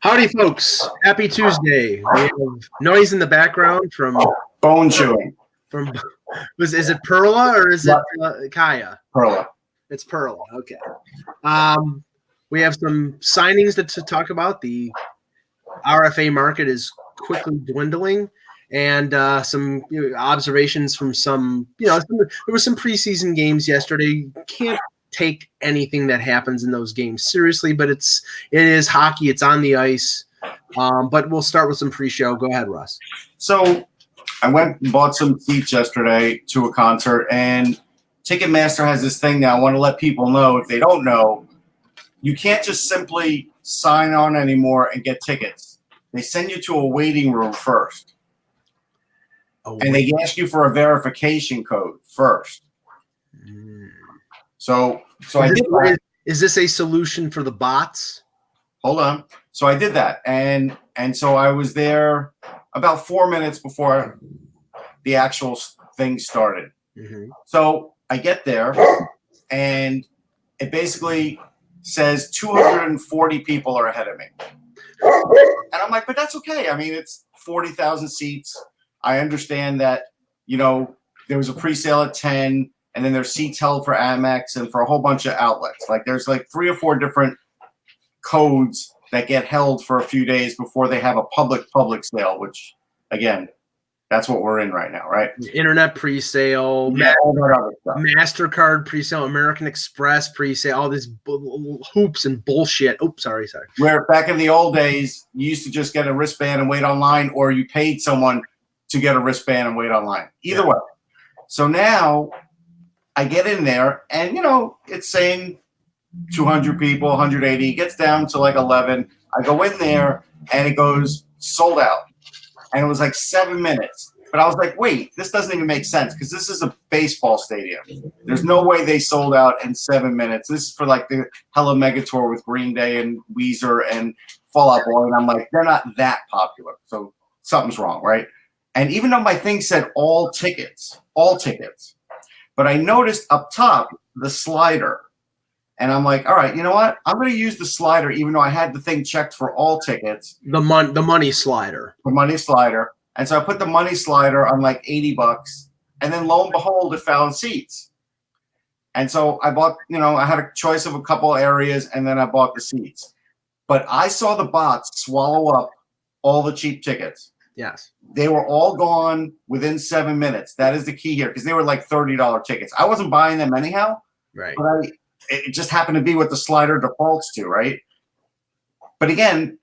Howdy, folks. Happy Tuesday. We have noise in the background from Bone chewing. Is it Perla or is it Kaya? Perla. It's Perla. Okay. We have some signings to talk about. The RFA market is quickly dwindling, and some observations from some. There were some preseason games yesterday. Can't take anything that happens in those games seriously, but it is hockey. It's on the ice. But we'll start with some pre-show. Go ahead, Russ. So I went and bought some seats yesterday to a concert, and Ticketmaster has this thing now. I want to let people know, if they don't know, you can't just simply sign on anymore and get tickets. They send you to a waiting room first. And they ask you for a verification code first. So I did that. Is this a solution for the bots? Hold on. So I did that, and so I was there about 4 minutes before the actual thing started. Mm-hmm. So I get there, and it basically says 240 people are ahead of me. And I'm like, but that's okay. I mean, it's 40,000 seats. I understand that, there was a pre-sale at 10, and then there's seats held for Amex and for a whole bunch of outlets. Like, there's like 3 or 4 different codes that get held for a few days before they have a public sale, which, again, that's what we're in right now, right? Internet pre-sale, MasterCard pre-sale, American Express pre-sale, all these hoops and bullshit. Oops, sorry. Where back in the old days, you used to just get a wristband and wait online, or you paid someone to get a wristband and wait online. Either way. So now I get in there, and, it's saying 200 people, 180, it gets down to like 11. I go in there, and it goes sold out. And it was like 7 minutes. But I was like, wait, this doesn't even make sense, because this is a baseball stadium. There's no way they sold out in 7 minutes. This is for like the Hella Mega Tour with Green Day and Weezer and Fall Out Boy. And I'm like, they're not that popular. So something's wrong, right? And even though my thing said all tickets, but I noticed up top the slider. And I'm like, all right, you know what? I'm going to use the slider, even though I had the thing checked for all tickets. The money slider. The money slider. And so I put the money slider on like $80, and then lo and behold, it found seats. And so I bought, I had a choice of a couple areas, and then I bought the seats. But I saw the bots swallow up all the cheap tickets. Yes. They were all gone within 7 minutes. That is the key here, because they were like $30 tickets. I wasn't buying them anyhow. Right. But it just happened to be what the slider defaults to, right? But again,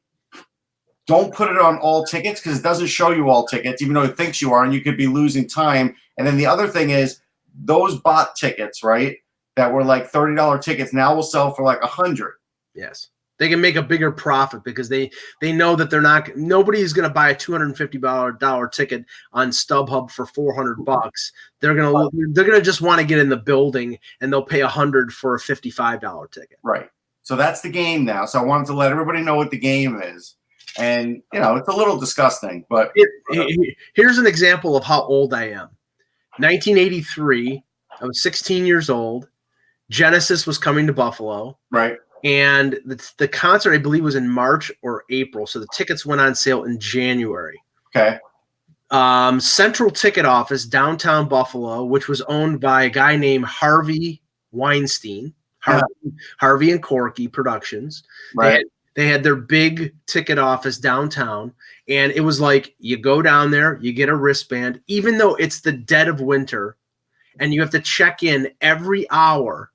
don't put it on all tickets, because it doesn't show you all tickets, even though it thinks you are, and you could be losing time. And then the other thing is, those bot tickets, right, that were like $30 tickets now will sell for like 100. Yes. They can make a bigger profit, because they know that nobody is going to buy a $250 ticket on StubHub for $400. They're gonna just want to get in the building, and they'll pay $100 for a $55 ticket. Right. So that's the game now. So I wanted to let everybody know what the game is, and it's a little disgusting, but here's an example of how old I am. 1983. I was 16 years old. Genesis was coming to Buffalo. Right. And the concert, I believe, was in March or April. So the tickets went on sale in January. Okay. Central Ticket Office, downtown Buffalo, which was owned by a guy named Harvey Weinstein, Harvey and Corky Productions. Right. They had their big ticket office downtown. And it was like, you go down there, you get a wristband, even though it's the dead of winter, and you have to check in every hour.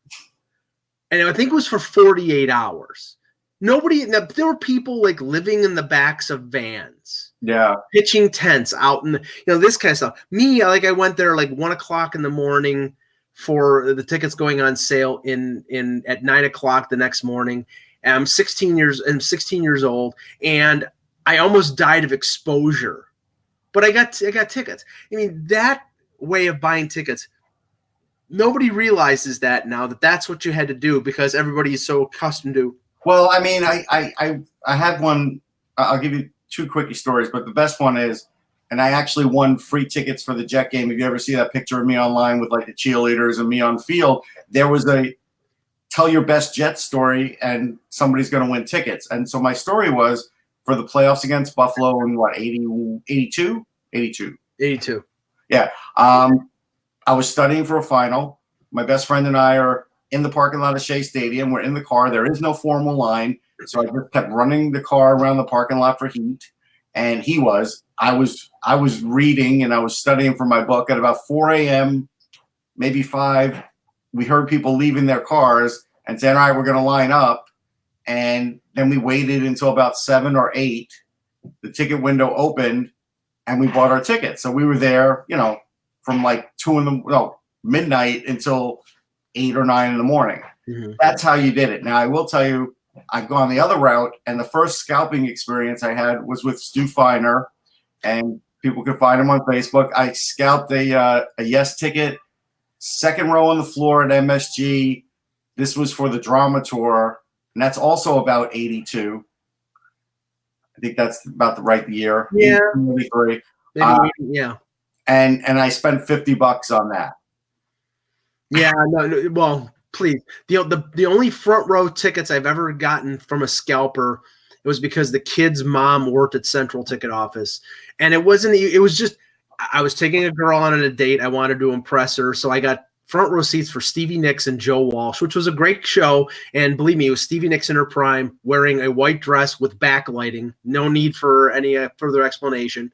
And I think it was for 48 hours. There were people like living in the backs of vans. Yeah. Pitching tents out in this kind of stuff. Me, I went there like 1 o'clock in the morning for the tickets going on sale at 9 o'clock the next morning. And I'm 16 years old, and I almost died of exposure. But I got tickets. I mean, that way of buying tickets, nobody realizes that now, that's what you had to do, because everybody is so accustomed to. Well, I mean, I had one. I'll give you 2 quickie stories, but the best one is, and I actually won free tickets for the Jet game. If you ever see that picture of me online with like the cheerleaders and me on field, there was a tell your best Jet story, and somebody's going to win tickets. And so my story was, for the playoffs against Buffalo in what, 82? 82. Yeah. I was studying for a final. My best friend and I are in the parking lot of Shea Stadium. We're in the car. There is no formal line. So I just kept running the car around the parking lot for heat. And I was reading and I was studying for my book at about 4 a.m., maybe 5. We heard people leaving their cars and saying, all right, we're going to line up. And then we waited until about 7 or 8. The ticket window opened and we bought our ticket. So we were there, from like midnight until 8 or 9 in the morning. Mm-hmm. That's how you did it. Now, I will tell you, I've gone the other route, and the first scalping experience I had was with Stu Feiner, and people can find him on Facebook. I scalped a Yes ticket, second row on the floor at MSG. This was for the Drama Tour, and that's also about 82. I think that's about the right year. Yeah. 83. Yeah. And I spent $50 on that. Yeah. No, well, please. The only front row tickets I've ever gotten from a scalper, it was because the kid's mom worked at Central Ticket Office, and it was just I was taking a girl on a date. I wanted to impress her, so I got front row seats for Stevie Nicks and Joe Walsh, which was a great show. And believe me, it was Stevie Nicks in her prime, wearing a white dress with backlighting. No need for any further explanation.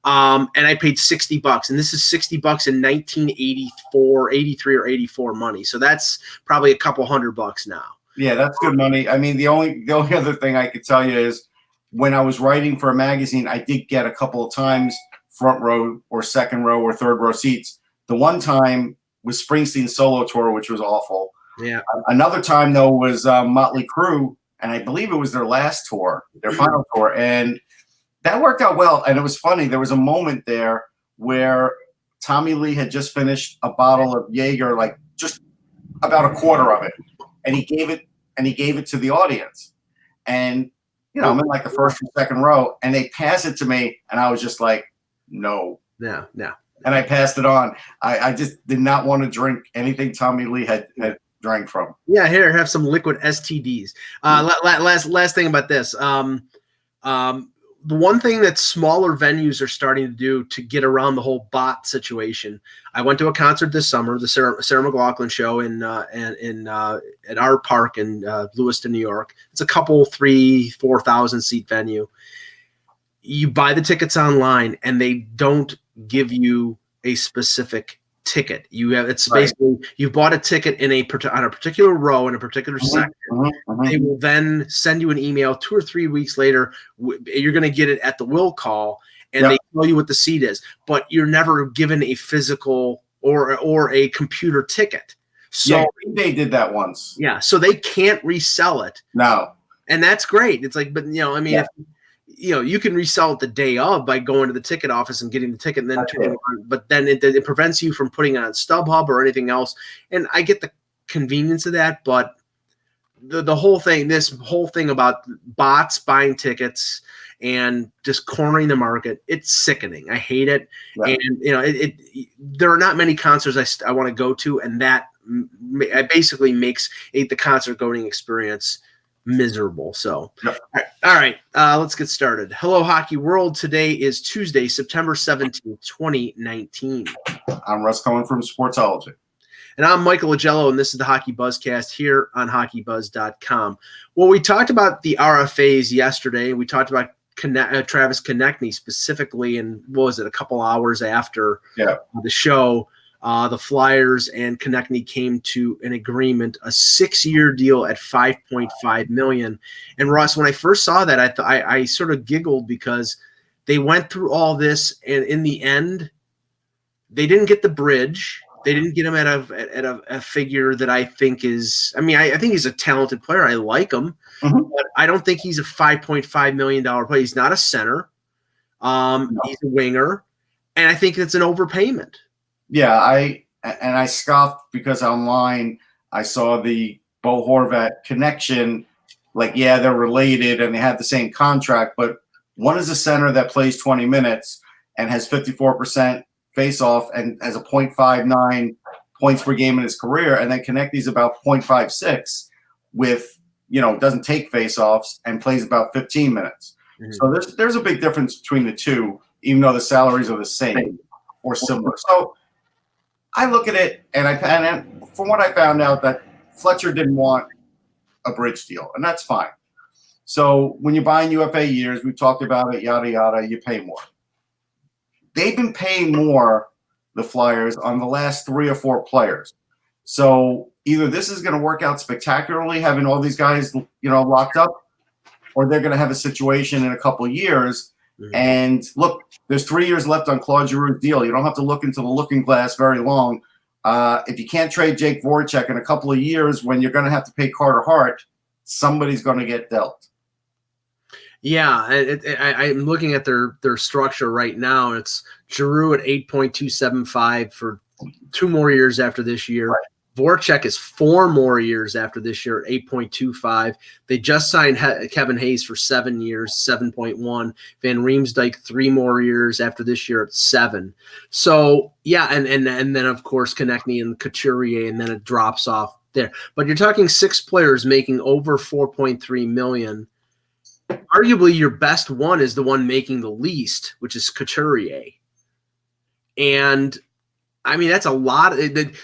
And I paid $60, and this is $60 in 1984, 83 or 84 money. So that's probably a couple $100 now. Yeah, that's good money. I mean, the only other thing I could tell you is when I was writing for a magazine, I did get a couple of times front row or second row or third row seats. The one time was Springsteen's solo tour, which was awful. Yeah. Another time though was Motley Crue, and I believe it was their last tour, their final tour, and that worked out well. And it was funny. There was a moment there where Tommy Lee had just finished a bottle of Jaeger, like just about a quarter of it, and he gave it to the audience. And I'm in like the first or second row, and they pass it to me, and I was just like, no. No. And I passed it on. I just did not want to drink anything Tommy Lee had drank from. Yeah, here, have some liquid STDs. Last thing about this. The one thing that smaller venues are starting to do to get around the whole bot situation. I went to a concert this summer, the Sarah McLachlan show at our park in Lewiston, New York. It's a couple 3,000-4,000 seat venue. You buy the tickets online, and they don't give you a specific ticket. Basically you bought a ticket on a particular row in a particular section. They will then send you an email 2 or 3 weeks later. You're going to get it at the will call, and they tell you what the seat is, but you're never given a physical or a computer ticket. So they did that once. Yeah, so they can't resell it. No, and that's great. It's like, but you can resell it the day of by going to the ticket office and getting the ticket, and then but then it prevents you from putting it on StubHub or anything else. And I get the convenience of that, but the whole thing about bots buying tickets and just cornering the market, it's sickening. I hate it. Right. And there are not many concerts I want to go to, and that basically makes the concert going experience miserable. So, all right, let's get started. Hello, Hockey World. Today is Tuesday, September 17th, 2019. I'm Russ Cohen from Sportsology. And I'm Michael Agello, and this is the HockeyBuzzcast here on HockeyBuzz.com. Well, we talked about the RFAs yesterday. We talked about Travis Konechny specifically, and what was it, a couple hours after the show. The Flyers and Konechny came to an agreement, a 6-year deal at $5.5 million. And Russ, when I first saw that, I sort of giggled because they went through all this, and in the end, they didn't get the bridge. They didn't get him at a figure that I think is. I mean, I think he's a talented player. I like him, but I don't think he's a $5.5 million player. He's not a center. He's a winger, and I think it's an overpayment. Yeah, I scoffed because online I saw the Bo Horvat connection. Like, yeah, they're related and they have the same contract, but one is a center that plays 20 minutes and has 54% face-off and has a .59 points per game in his career, and then Konechny's about .56 with, doesn't take face-offs and plays about 15 minutes. So there's a big difference between the two, even though the salaries are the same or similar. So I look at it, and from what I found out, that Fletcher didn't want a bridge deal, and that's fine. So when you're buying UFA years, we talked about it, yada, yada, you pay more. They've been paying more, the Flyers, on the last 3 or 4 players. So either this is going to work out spectacularly, having all these guys, locked up, or they're going to have a situation in a couple of years. And look, there's 3 years left on Claude Giroux's deal. You don't have to look into the looking glass very long. If you can't trade Jake Voracek in a couple of years, when you're going to have to pay Carter Hart, somebody's going to get dealt. Yeah, I'm looking at their structure right now. It's Giroux at 8.275 for 2 more years after this year. Right. Voracek is 4 more years after this year at 8.25. They just signed Kevin Hayes for 7 years, 7.1. Van Riemsdyk 3 more years after this year at 7. So yeah, and then of course Konechny and Couturier, and then it drops off there. But you're talking 6 players making over $4.3 million. Arguably, your best one is the one making the least, which is Couturier. And I mean, that's a lot.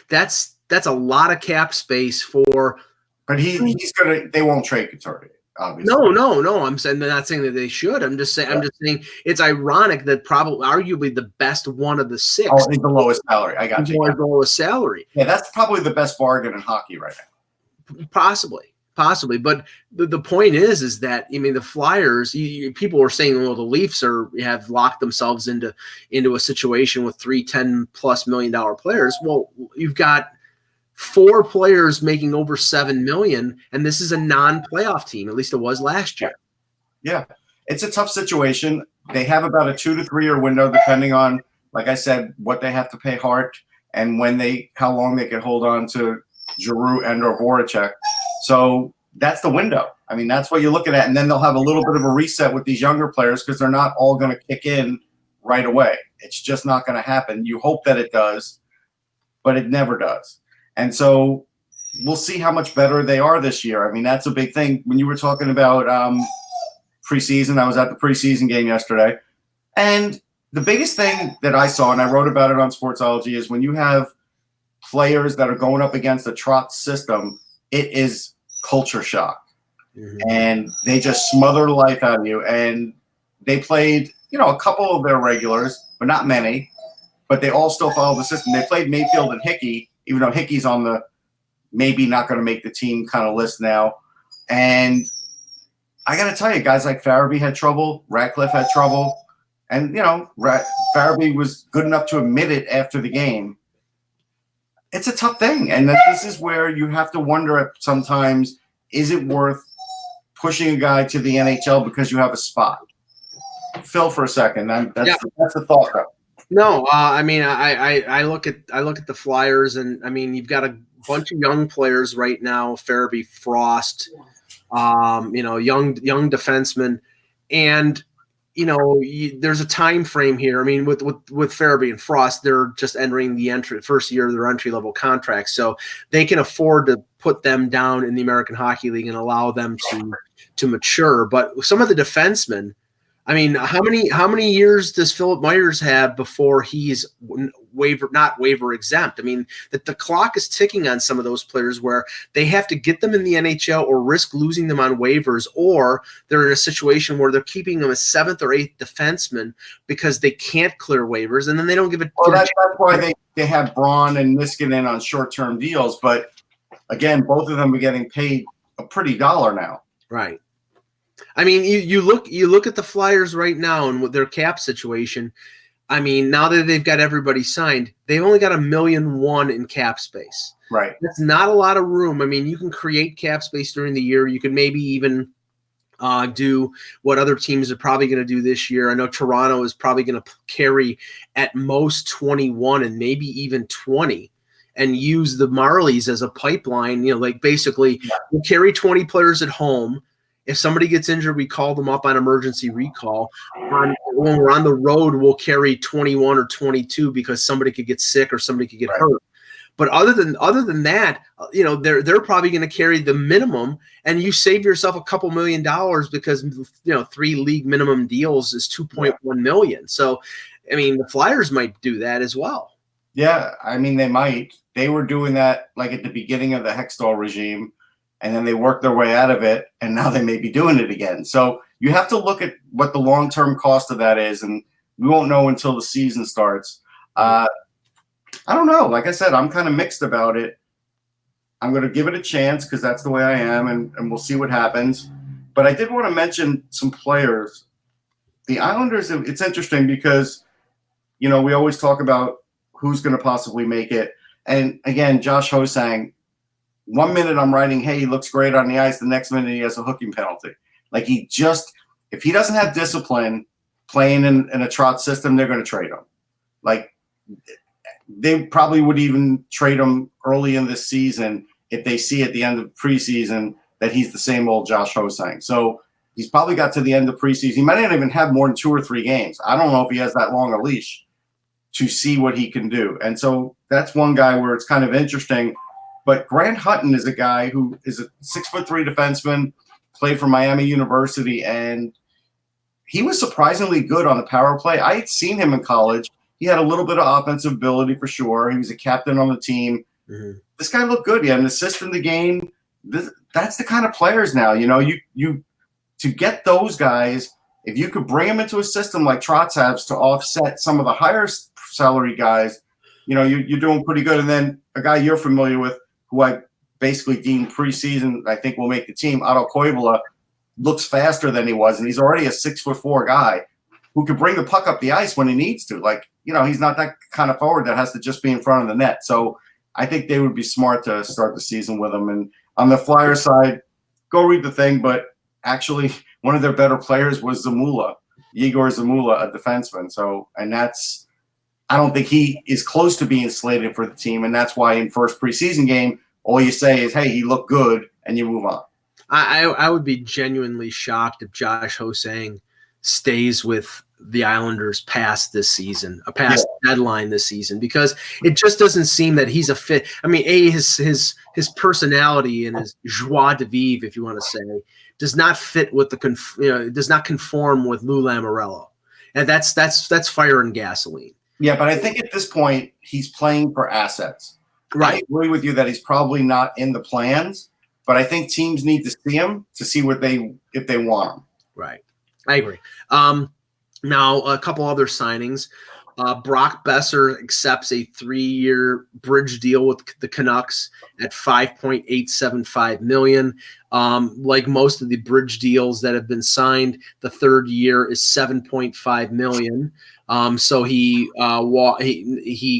That's a lot of cap space for. But he's gonna. They won't trade Couturier, obviously. No. I'm not saying that they should. I'm just saying. Yeah. I'm just saying it's ironic that arguably the best one of the 6. Oh, is the lowest salary. I got you. The lowest salary. Yeah, that's probably the best bargain in hockey right now. Possibly. But the point is that, I mean, the Flyers, people were saying, well, the Leafs have locked themselves into a situation with 3 $10+ million players. Well, you've got 4 players making over $7 million, and this is a non-playoff team. At least it was last year. Yeah, it's a tough situation. They have about a 2 to 3 year window, depending on, like I said, what they have to pay Hart and how long they can hold on to Giroux and or Voracek. So that's the window. I mean, that's what you're looking at. And then they'll have a little bit of a reset with these younger players because they're not all going to kick in right away. It's just not going to happen. You hope that it does, but it never does. And so we'll see how much better they are this year. I mean, that's a big thing. When you were talking about preseason, I was at the preseason game yesterday. And the biggest thing that I saw, and I wrote about it on Sportsology, is when you have players that are going up against a Trotz system, it is culture shock. And they just smother the life out of you. And they played, a couple of their regulars, but not many, but they all still follow the system. They played Mayfield and Hickey, even though Hickey's on the maybe not going to make the team kind of list now. And I got to tell you, guys like Farabee had trouble, Ratcliffe had trouble, and, Farabee was good enough to admit it after the game. It's a tough thing, and this is where you have to wonder sometimes, is it worth pushing a guy to the NHL because you have a spot? Phil, for a second. That's the thought, though. No, I mean, I look at the Flyers, and I mean, you've got a bunch of young players right now, Farabee, Frost, young defensemen, and there's a time frame here. I mean, with Farabee and Frost, they're just entering the first year of their entry level contracts, so they can afford to put them down in the American Hockey League and allow them to mature. But some of the defensemen, I mean, how many years does Philip Myers have before he's not waiver exempt? I mean, the clock is ticking on some of those players where they have to get them in the NHL or risk losing them on waivers, or they're in a situation where they're keeping them as 7th or 8th defenseman because they can't clear waivers, and then they don't give it. Well, that's why they have Braun and Niskanen on short-term deals. But again, both of them are getting paid a pretty dollar now. Right. I mean, you look at the Flyers right now and with their cap situation. I mean, now that they've got everybody signed, they've only got $1.1 million in cap space. Right. That's not a lot of room. I mean, you can create cap space during the year. You could maybe even do what other teams are probably going to do this year. I know Toronto is probably going to carry at most 21 and maybe even 20. And use the Marlies as a pipeline, basically we'll carry 20 players at home. If somebody gets injured, we call them up on emergency recall. When we're on the road, we'll carry 21 or 22 because somebody could get sick or somebody could get hurt. But other than that, they're probably going to carry the minimum, and you save yourself a couple $1 million because 3 league minimum deals is $2.1 million. So, I mean, the Flyers might do that as well. Yeah, I mean, they might. They were doing that like at the beginning of the Hextall regime, and then they worked their way out of it, and now they may be doing it again. So you have to look at what the long-term cost of that is, and we won't know until the season starts. I don't know. Like I said, I'm kind of mixed about it. I'm going to give it a chance because that's the way I am, and we'll see what happens. But I did want to mention some players. The Islanders, it's interesting because, we always talk about who's going to possibly make it. And, again, Josh Ho-Sang, 1 minute I'm writing, hey, he looks great on the ice. The next minute he has a hooking penalty. Like if he doesn't have discipline playing in a Trotz system, they're going to trade him. Like, they probably would even trade him early in this season if they see at the end of preseason that he's the same old Josh Ho-Sang. So he's probably got to the end of preseason. He might not even have more than 2 or 3 games. I don't know if he has that long a leash to see what he can do. And so that's one guy where it's kind of interesting. But Grant Hutton is a guy who is a 6'3" defenseman, played for Miami University, and he was surprisingly good on the power play. I had seen him in college. He had a little bit of offensive ability for sure. He was a captain on the team. Mm-hmm. This guy looked good. He had an assist in the game. That's the kind of players now. You to get those guys, if you could bring them into a system like Trotz has to offset some of the higher salary guys, you're doing pretty good. And then a guy you're familiar with, who I basically deemed preseason, I think will make the team, Otto Koivula, looks faster than he was, and he's already a 6'4" guy who could bring the puck up the ice when he needs to. Like, he's not that kind of forward that has to just be in front of the net. So I think they would be smart to start the season with him. And on the Flyer side, go read the thing, but actually one of their better players was Zamula, Igor Zamula, a defenseman. So, and I don't think he is close to being slated for the team, and that's why in first preseason game, all you say is, hey, he looked good, and you move on. I would be genuinely shocked if Josh Ho-Sang stays with the Islanders past this season, past deadline this season, because it just doesn't seem that he's a fit. I mean, his personality and his joie de vivre, if you want to say, does not fit with does not conform with Lou Lamoriello, and that's fire and gasoline. Yeah, but I think at this point he's playing for assets. Right. I agree with you that he's probably not in the plans, but I think teams need to see him to see if they want him. Right. I agree. Now, a couple other signings. Brock Besser accepts a 3-year bridge deal with the Canucks at $5.875 million. Like most of the bridge deals that have been signed, the third year is $7.5 million. So he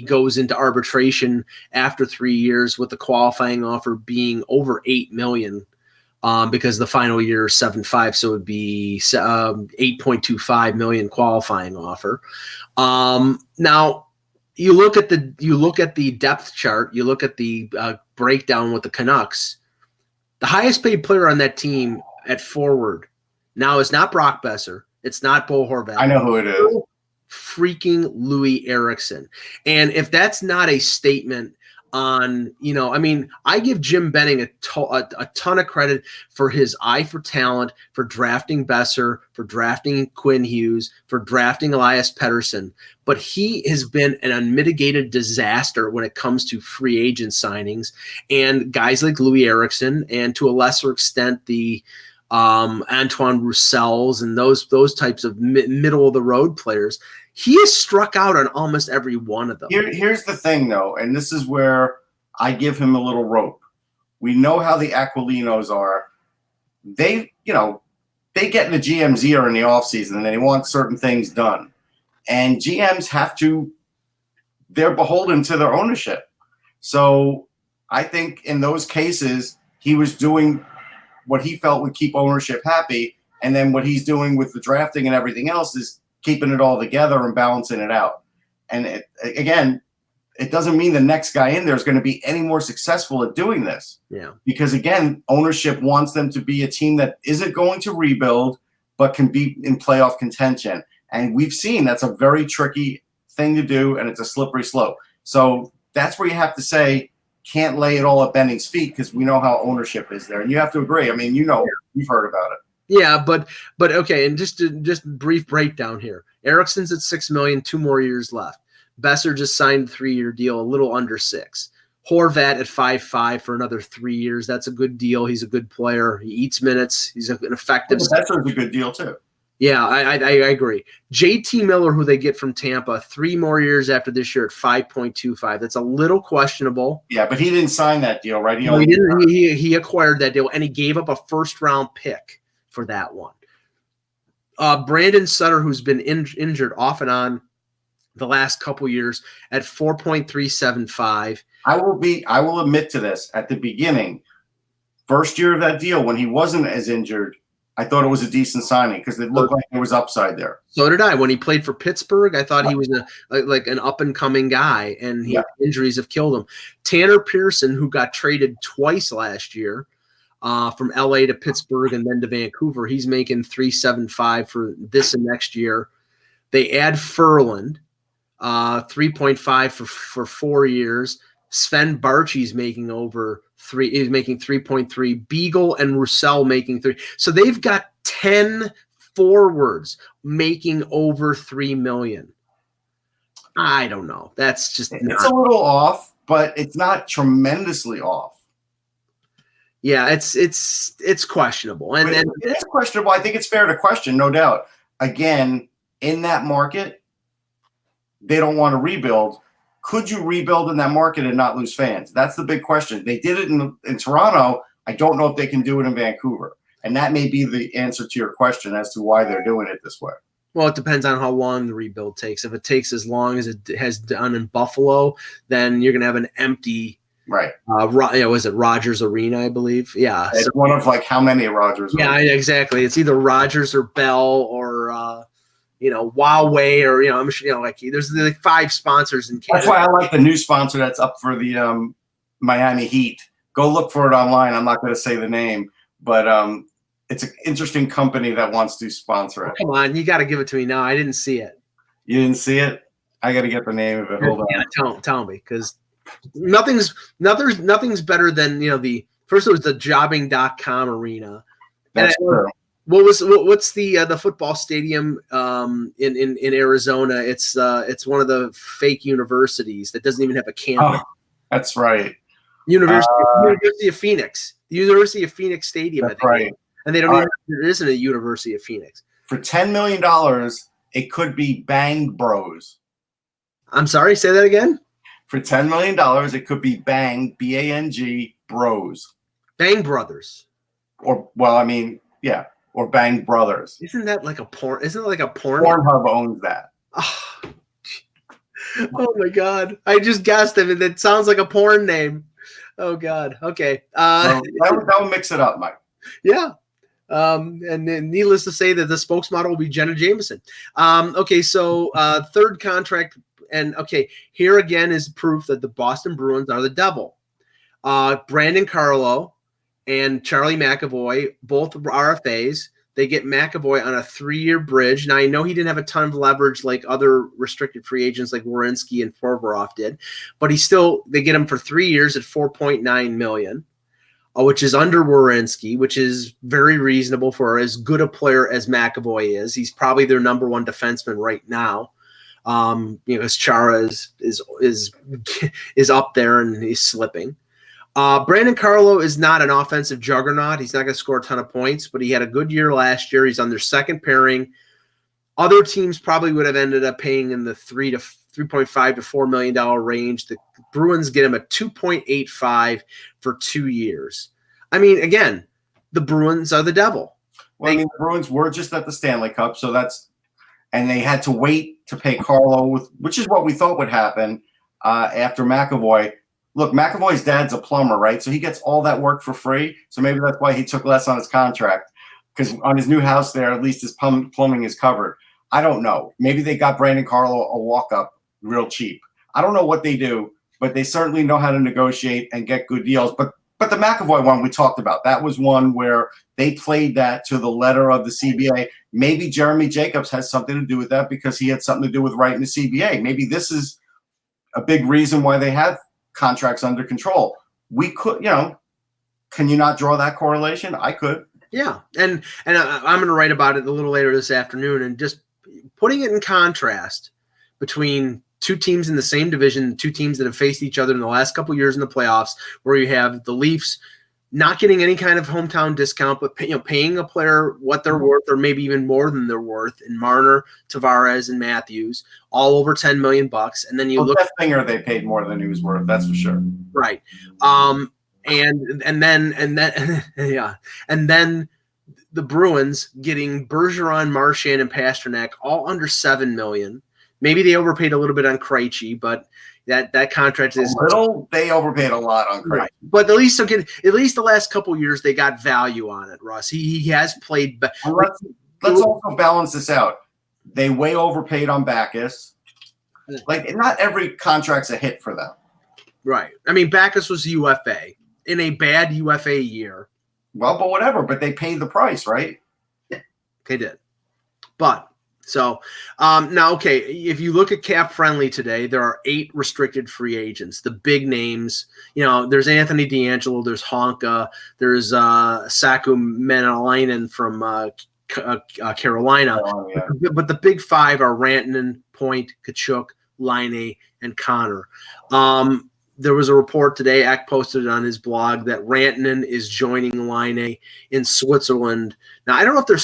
goes into arbitration after 3 years with the qualifying offer being over $8 million. Because the final year is 7.5, so it would be $8.25 million qualifying offer. Now you look at the depth chart, you look at the breakdown with the Canucks. The highest paid player on that team at forward now is not Brock Besser, it's not Bo Horvat. I know who it is. Freaking Louis Eriksson. And if that's not a statement on, I give Jim Benning a ton of credit for his eye for talent, for drafting Besser, for drafting Quinn Hughes, for drafting Elias Pettersson. But he has been an unmitigated disaster when it comes to free agent signings and guys like Louis Eriksson, and to a lesser extent the Antoine Roussel's and those types of middle of the road players. He has struck out on almost every one of them. Here's the thing, though, and this is where I give him a little rope. We know how the Aquilinos are. They get in the GM's ear in the offseason, and they want certain things done. And GMs they're beholden to their ownership. So I think in those cases, he was doing what he felt would keep ownership happy, and then what he's doing with the drafting and everything else is keeping it all together and balancing it out. And it doesn't mean the next guy in there is going to be any more successful at doing this. Yeah. Because again, ownership wants them to be a team that isn't going to rebuild, but can be in playoff contention. And we've seen that's a very tricky thing to do, and it's a slippery slope. So that's where you have to say, can't lay it all at Benning's feet because we know how ownership is there. And you have to agree. I mean, you've heard about it. Yeah, but okay, and just brief breakdown here. Ericsson's at $6 million, 2 more years left. Besser just signed a 3-year deal, a little under 6. Horvat at 5.5 for another 3 years. That's a good deal. He's a good player. He eats minutes. He's an effective. Besser's a good deal too. Yeah, I agree. JT Miller, who they get from Tampa, 3 more years after this year at 5.25. That's a little questionable. Yeah, but he didn't sign that deal, right? No, he didn't. He acquired that deal, and he gave up a first-round pick for that one. Brandon Sutter, who's been injured off and on the last couple years, at 4.375. I will admit to this. At the beginning, first year of that deal, when he wasn't as injured, I thought it was a decent signing because it looked like there was upside there. So did I. When he played for Pittsburgh, I thought he was like an up-and-coming guy, and injuries have killed him. Tanner Pearson, who got traded twice last year from L.A. to Pittsburgh and then to Vancouver, he's making $3.75 for this and next year. They add Ferland, 3.5 for 4 years. Sven Barchi's making over 3. He's making 3.3. Beagle and Roussel making 3. So they've got 10 forwards making over $3 million. I don't know. That's just it's a little off, but it's not tremendously off. Yeah, it's questionable, and it's questionable. I think it's fair to question, no doubt. Again, in that market, they don't want to rebuild. Could you rebuild in that market and not lose fans? That's the big question. They did it in Toronto. I don't know if they can do it in Vancouver. And that may be the answer to your question as to why they're doing it this way. Well, it depends on how long the rebuild takes. If it takes as long as it has done in Buffalo, then you're going to have an empty right. Was it Rogers Arena, I believe? Yeah. It's one of like how many Rogers? Yeah, exactly. It's either Rogers or Bell or Huawei or I'm sure like there's like 5 sponsors in Canada. That's why I like the new sponsor that's up for the Miami Heat. Go look for it online. I'm not going to say the name, but it's an interesting company that wants to sponsor it. Come on, you got to give it to me now. I didn't see it. You didn't see it? I got to get the name of it. Hold on. Tell me, because nothing's better than the first. It was the jobbing.com arena. That's true. What's the football stadium in Arizona? It's one of the fake universities that doesn't even have a campus. Oh, that's right. University of Phoenix. The University of Phoenix Stadium. That's right. And they don't even there isn't a University of Phoenix. For $10 million, it could be Bang Bros. I'm sorry, say that again? For $10 million, it could be Bang, B-A-N-G, Bros. Bang Brothers. Or Bang Brothers. Isn't that like a porn? Isn't it like a porn? Pornhub owns that. Oh my God. I just guessed it, and it sounds like a porn name. Oh God. Okay. That would mix it up, Mike. Yeah. And then needless to say that the spokesmodel will be Jenna Jameson. Okay. So third contract. And okay, here again is proof that the Boston Bruins are the devil. Brandon Carlo and Charlie McAvoy, both RFAs. They get McAvoy on a 3-year bridge. Now, I know he didn't have a ton of leverage like other restricted free agents like Werenski and Provorov did, but they get him for 3 years at $4.9 million, which is under Werenski, which is very reasonable for as good a player as McAvoy is. He's probably their number 1 defenseman right now. As Chara is up there and he's slipping. Brandon Carlo is not an offensive juggernaut. He's not going to score a ton of points, but he had a good year last year. He's on their second pairing. Other teams probably would have ended up paying in the $3.5 to $4 million range. The Bruins get him a 2.85 for 2 years. I mean, again, the Bruins are the devil. Well, the Bruins were just at the Stanley Cup, and they had to wait to pay Carlo, which is what we thought would happen after McAvoy. Look, McAvoy's dad's a plumber, right? So he gets all that work for free. So maybe that's why he took less on his contract, because on his new house there, at least his plumbing is covered. I don't know. Maybe they got Brandon Carlo a walk-up real cheap. I don't know what they do, but they certainly know how to negotiate and get good deals. But the McAvoy one we talked about, that was one where they played that to the letter of the CBA. Maybe Jeremy Jacobs has something to do with that because he had something to do with writing the CBA. Maybe this is a big reason why they have contracts under control. We could, can you not draw that correlation? I could. Yeah, and I'm going to write about it a little later this afternoon, and just putting it in contrast between two teams in the same division, two teams that have faced each other in the last couple of years in the playoffs, where you have the Leafs not getting any kind of hometown discount, but paying a player what they're worth, or maybe even more than they're worth, in Marner, Tavares, and Matthews, all over $10 million. And then you look at Finger, they paid more than he was worth. That's for sure. Right. And then the Bruins getting Bergeron, Marchand, and Pasternak all under $7 million. Maybe they overpaid a little bit on Krejci, but that contract is they overpaid a lot on Krejci. Right. But at least the last couple of years they got value on it, Russ. He has played. Let's also balance this out. They way overpaid on Backes. Like, not every contract's a hit for them. Right. I mean, Backes was UFA in a bad UFA year. Well, but whatever. But they paid the price, right? They did. But so now, okay, if you look at Cap Friendly today, there are 8 restricted free agents. The big names, there's Anthony DeAngelo, there's Honka, there's Saku Menalainen from Carolina. Oh, yeah. But the big 5 are Rantanen, Point, Kachuk, Laine, and Connor. There was a report today, Eck posted it on his blog, that Rantanen is joining Laine in Switzerland. Now, I don't know if they're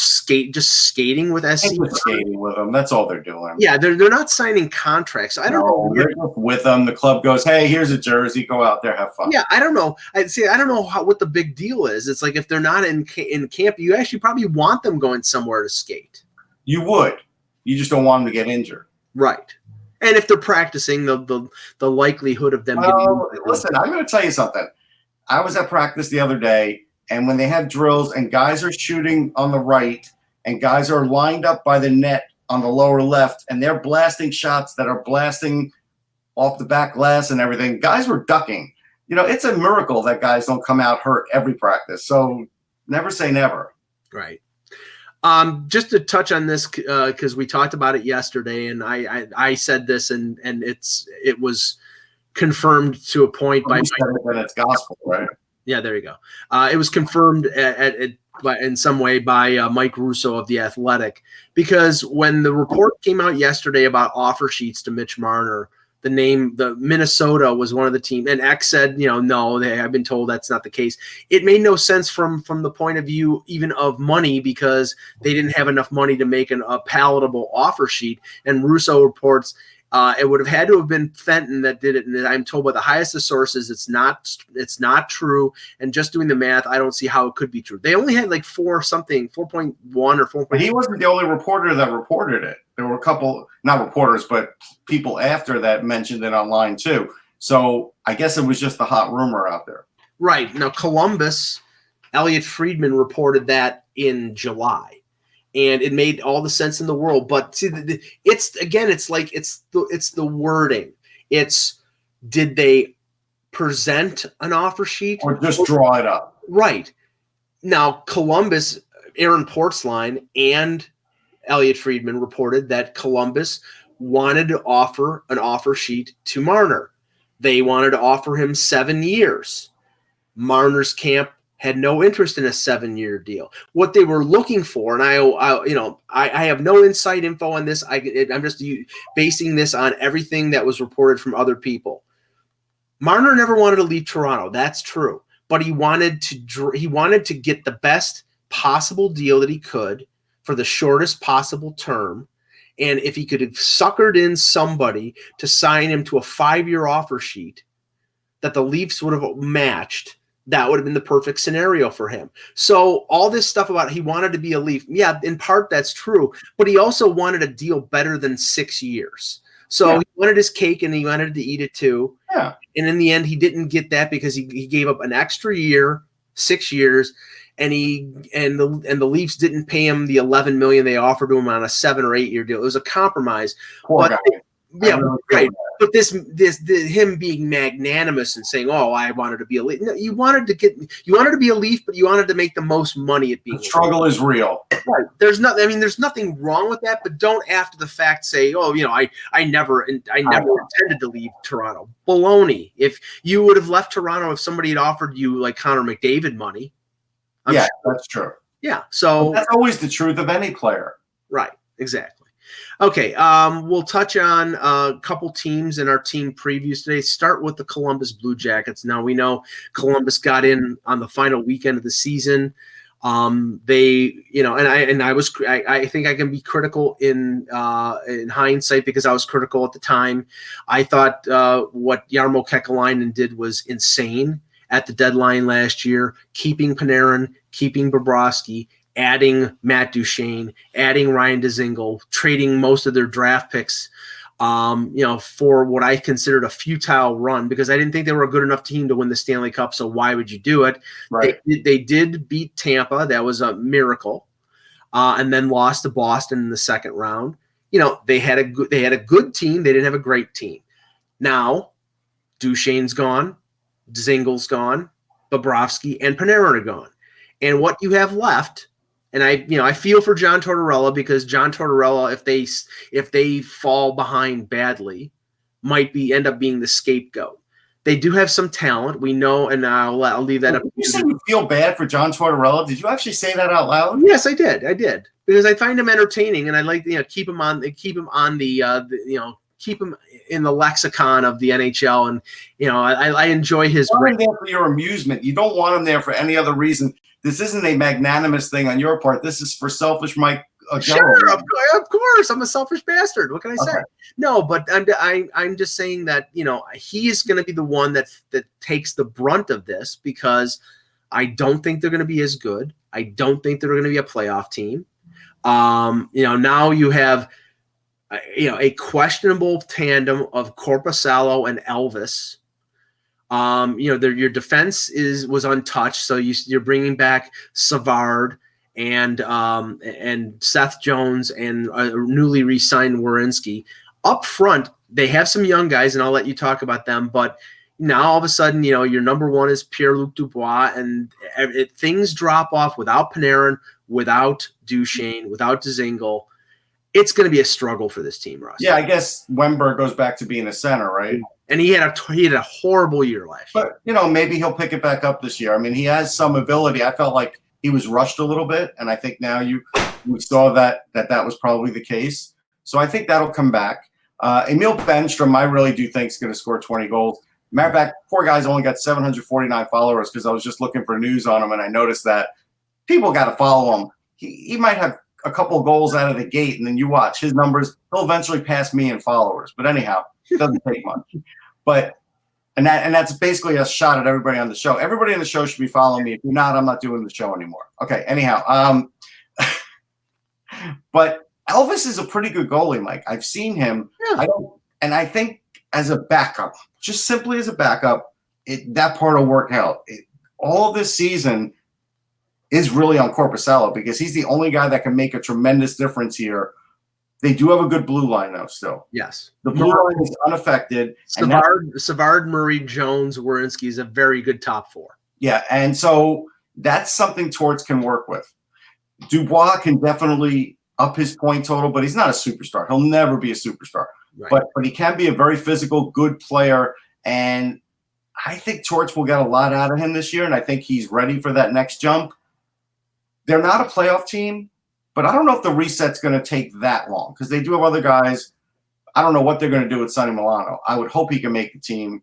just skating with SC. Skating with them. That's all they're doing. Yeah, they're not signing contracts. I don't know. They're with them. The club goes, hey, here's a jersey. Go out there, have fun. Yeah, I don't know. I don't know what the big deal is. It's like, if they're not in camp, you actually probably want them going somewhere to skate. You would. You just don't want them to get injured. Right. And if they're practicing, the likelihood of them getting – listen, I'm going to tell you something. I was at practice the other day, and when they have drills and guys are shooting on the right and guys are lined up by the net on the lower left, and they're blasting shots that are blasting off the back glass and everything, guys were ducking. It's a miracle that guys don't come out hurt every practice. So never say never. Right. Just to touch on this, because we talked about it yesterday, and I said this, and it was confirmed to a point by Mike. It's gospel, right? Yeah, there you go. It was confirmed in some way by Mike Russo of The Athletic, because when the report came out yesterday about offer sheets to Mitch Marner, the Minnesota was one of the teams, and X said, no, I've been told that's not the case. It made no sense from the point of view even of money, because they didn't have enough money to make a palatable offer sheet. And Russo reports it would have had to have been Fenton that did it, and I'm told by the highest of sources it's not true. And just doing the math, I don't see how it could be true. They only had like 4.1 or 4. But he wasn't the only reporter that reported it. There were a couple, not reporters, but people after that mentioned it online too. So I guess it was just the hot rumor out there. Right. Now, Columbus, Elliot Friedman reported that in July. And it made all the sense in the world. But see, it's the wording. It's, did they present an offer sheet? Or just draw it up? Right. Now, Columbus, Aaron Portzline and Elliot Friedman reported that Columbus wanted to offer an offer sheet to Marner. They wanted to offer him 7 years. Marner's camp had no interest in a 7-year deal. What they were looking for, and I have no inside info on this. I'm just basing this on everything that was reported from other people. Marner never wanted to leave Toronto. That's true, but he wanted to get the best possible deal that he could for the shortest possible term. And if he could have suckered in somebody to sign him to a 5-year offer sheet that the Leafs would have matched, that would have been the perfect scenario for him. So all this stuff about he wanted to be a Leaf, yeah, in part that's true, but he also wanted a deal better than 6 years. So He wanted his cake and he wanted to eat it too. Yeah. And in the end, he didn't get that because he gave up an extra year, 6 years, and the Leafs didn't pay him the $11 million they offered to him on a 7 or 8 year deal. It was a compromise. Poor guy. Yeah, right. But this him being magnanimous and saying, "Oh, I wanted to be a Leaf." No, you wanted to be a Leaf, but you wanted to make the most money at being. The struggle is real. Right. There's nothing wrong with that, but don't after the fact say, "Oh, I never intended to leave Toronto." Baloney. If you would have left Toronto if somebody had offered you like Connor McDavid money. That's true. Yeah. So that's always the truth of any player. Right. Exactly. Okay, we'll touch on a couple teams in our team previews today. Start with the Columbus Blue Jackets. Now, we know Columbus got in on the final weekend of the season. I think I can be critical in hindsight because I was critical at the time. I thought what Jarmo Kekalainen did was insane at the deadline last year, keeping Panarin, keeping Bobrovsky, adding Matt Duchene, adding Ryan Dzingel, trading most of their draft picks, for what I considered a futile run because I didn't think they were a good enough team to win the Stanley Cup. So why would you do it? Right. They did beat Tampa. That was a miracle. And then lost to Boston in the second round. They had a good team. They didn't have a great team. Now, Duchene's gone, Dzingel's gone, Bobrovsky and Panarin are gone. And what you have left. And I feel for John Tortorella because John Tortorella, if they fall behind badly, might end up being the scapegoat. They do have some talent, we know, and I'll leave that up. You say you feel bad for John Tortorella? Did you actually say that out loud? Yes, I did because I find him entertaining, and I like keep him in the lexicon of the NHL, and I enjoy his. You want him there for your amusement. You don't want him there for any other reason. This isn't a magnanimous thing on your part. This is for selfish Mike. Sure, of course. I'm a selfish bastard. What can I say? No, but I'm just saying that he is going to be the one that takes the brunt of this because I don't think they're going to be as good. I don't think they're going to be a playoff team. Now you have a questionable tandem of Korpisalo and Elvis. Your defense was untouched, so you're bringing back Savard and Seth Jones and newly re-signed Werenski. Up front, they have some young guys, and I'll let you talk about them. But now all of a sudden, your number one is Pierre-Luc Dubois, and things drop off without Panarin, without Duchene, without Dzingel. It's going to be a struggle for this team, Russ. Yeah, I guess Wemberg goes back to being a center, right? And he had a horrible year last year. But, maybe he'll pick it back up this year. I mean, he has some ability. I felt like he was rushed a little bit, and I think now we saw that was probably the case. So I think that'll come back. Emil Benstrom, I really do think is going to score 20 goals. Matter of fact, poor guy's only got 749 followers because I was just looking for news on him, and I noticed that people got to follow him. He might have a couple goals out of the gate, and then you watch his numbers. He'll eventually pass me in followers. But anyhow, it doesn't take much. But and that's basically a shot at everybody on the show. Everybody on the show should be following me. If you're not, I'm not doing the show anymore. Okay. Anyhow, but Elvis is a pretty good goalie, Mike. I've seen him. Yeah. I think as a backup, just simply as a backup, that part will work out. All of this season is really on Korpisalo because he's the only guy that can make a tremendous difference here. They do have a good blue line, though, still. Yes. The blue line is unaffected. Savard, Murray, Jones, Werenski is a very good top four. Yeah, and so that's something Torts can work with. Dubois can definitely up his point total, but he's not a superstar. He'll never be a superstar. Right. But he can be a very physical, good player, and I think Torts will get a lot out of him this year, and I think he's ready for that next jump. They're not a playoff team, but I don't know if the reset's going to take that long because they do have other guys. I don't know what they're going to do with Sonny Milano. I would hope he can make the team.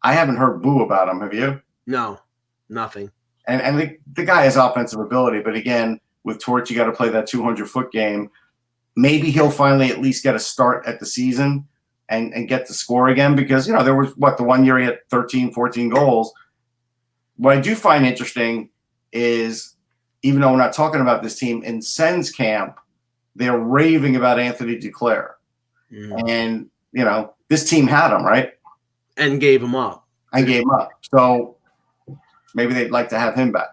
I haven't heard boo about him. Have you? No, nothing. And the guy has offensive ability, but again, with Torch, you got to play that 200-foot game. Maybe he'll finally at least get a start at the season and get to score again because, there was, the 1 year he had 13, 14 goals. What I do find interesting is, even though we're not talking about this team, in Sen's camp, they're raving about Anthony Duclair. And, this team had him, right? And gave him up. So maybe they'd like to have him back.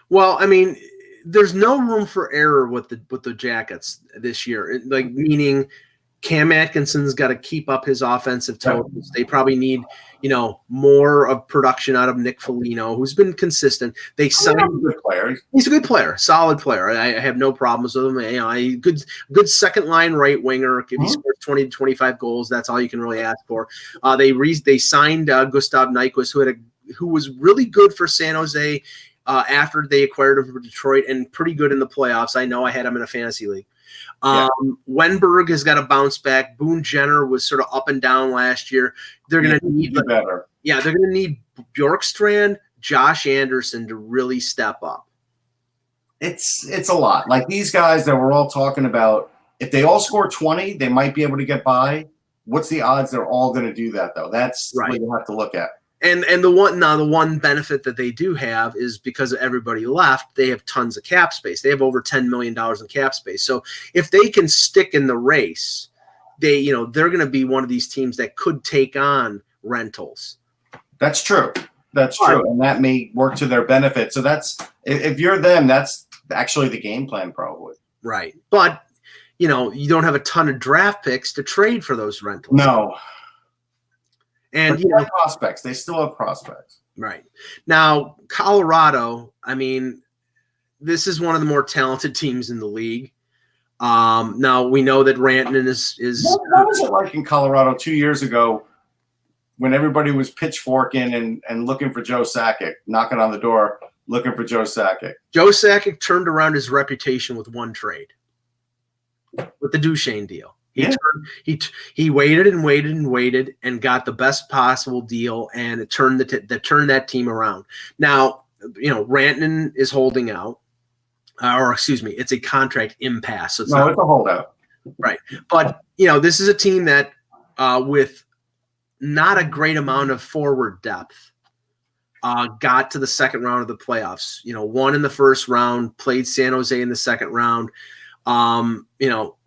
Well, I mean, there's no room for error with the Jackets this year. Meaning Cam Atkinson's got to keep up his offensive totals. They probably need, more of production out of Nick Foligno, who's been consistent. They signed a good player. He's a good player, solid player. I have no problems with him. A good second line right winger. If he scores 20 to 25 goals, that's all you can really ask for. They signed Gustav Nyquist, who was really good for San Jose after they acquired him from Detroit, and pretty good in the playoffs. I know I had him in a fantasy league. Wenberg has got to bounce back. Boone Jenner was sort of up and down last year. They're going to need better. Yeah, they're going to need Bjorkstrand, Josh Anderson to really step up. It's a lot. Like these guys that we're all talking about, if they all score 20, they might be able to get by. What's the odds they're all going to do that, though? That's what you have to look at. And the one benefit that they do have is because everybody left, they have tons of cap space. They have over $10 million in cap space. So if they can stick in the race, they're going to be one of these teams that could take on rentals. That's true. That's true. And that may work to their benefit. So if you're them, that's actually the game plan probably. Right. But, you don't have a ton of draft picks to trade for those rentals. No. And they have prospects. They still have prospects. Right. Now, Colorado, this is one of the more talented teams in the league. Now we know that Rantanen is what was it like in Colorado 2 years ago when everybody was pitchforking and looking for Joe Sakic, knocking on the door, looking for Joe Sakic? Joe Sakic turned around his reputation with one trade, with the Duchesne deal. He waited and waited and waited and got the best possible deal, and it turned that team around. Now, Rantanen is holding out, it's a contract impasse. So it's a holdout, right? But this is a team that, with not a great amount of forward depth, got to the second round of the playoffs. Won in the first round, played San Jose in the second round.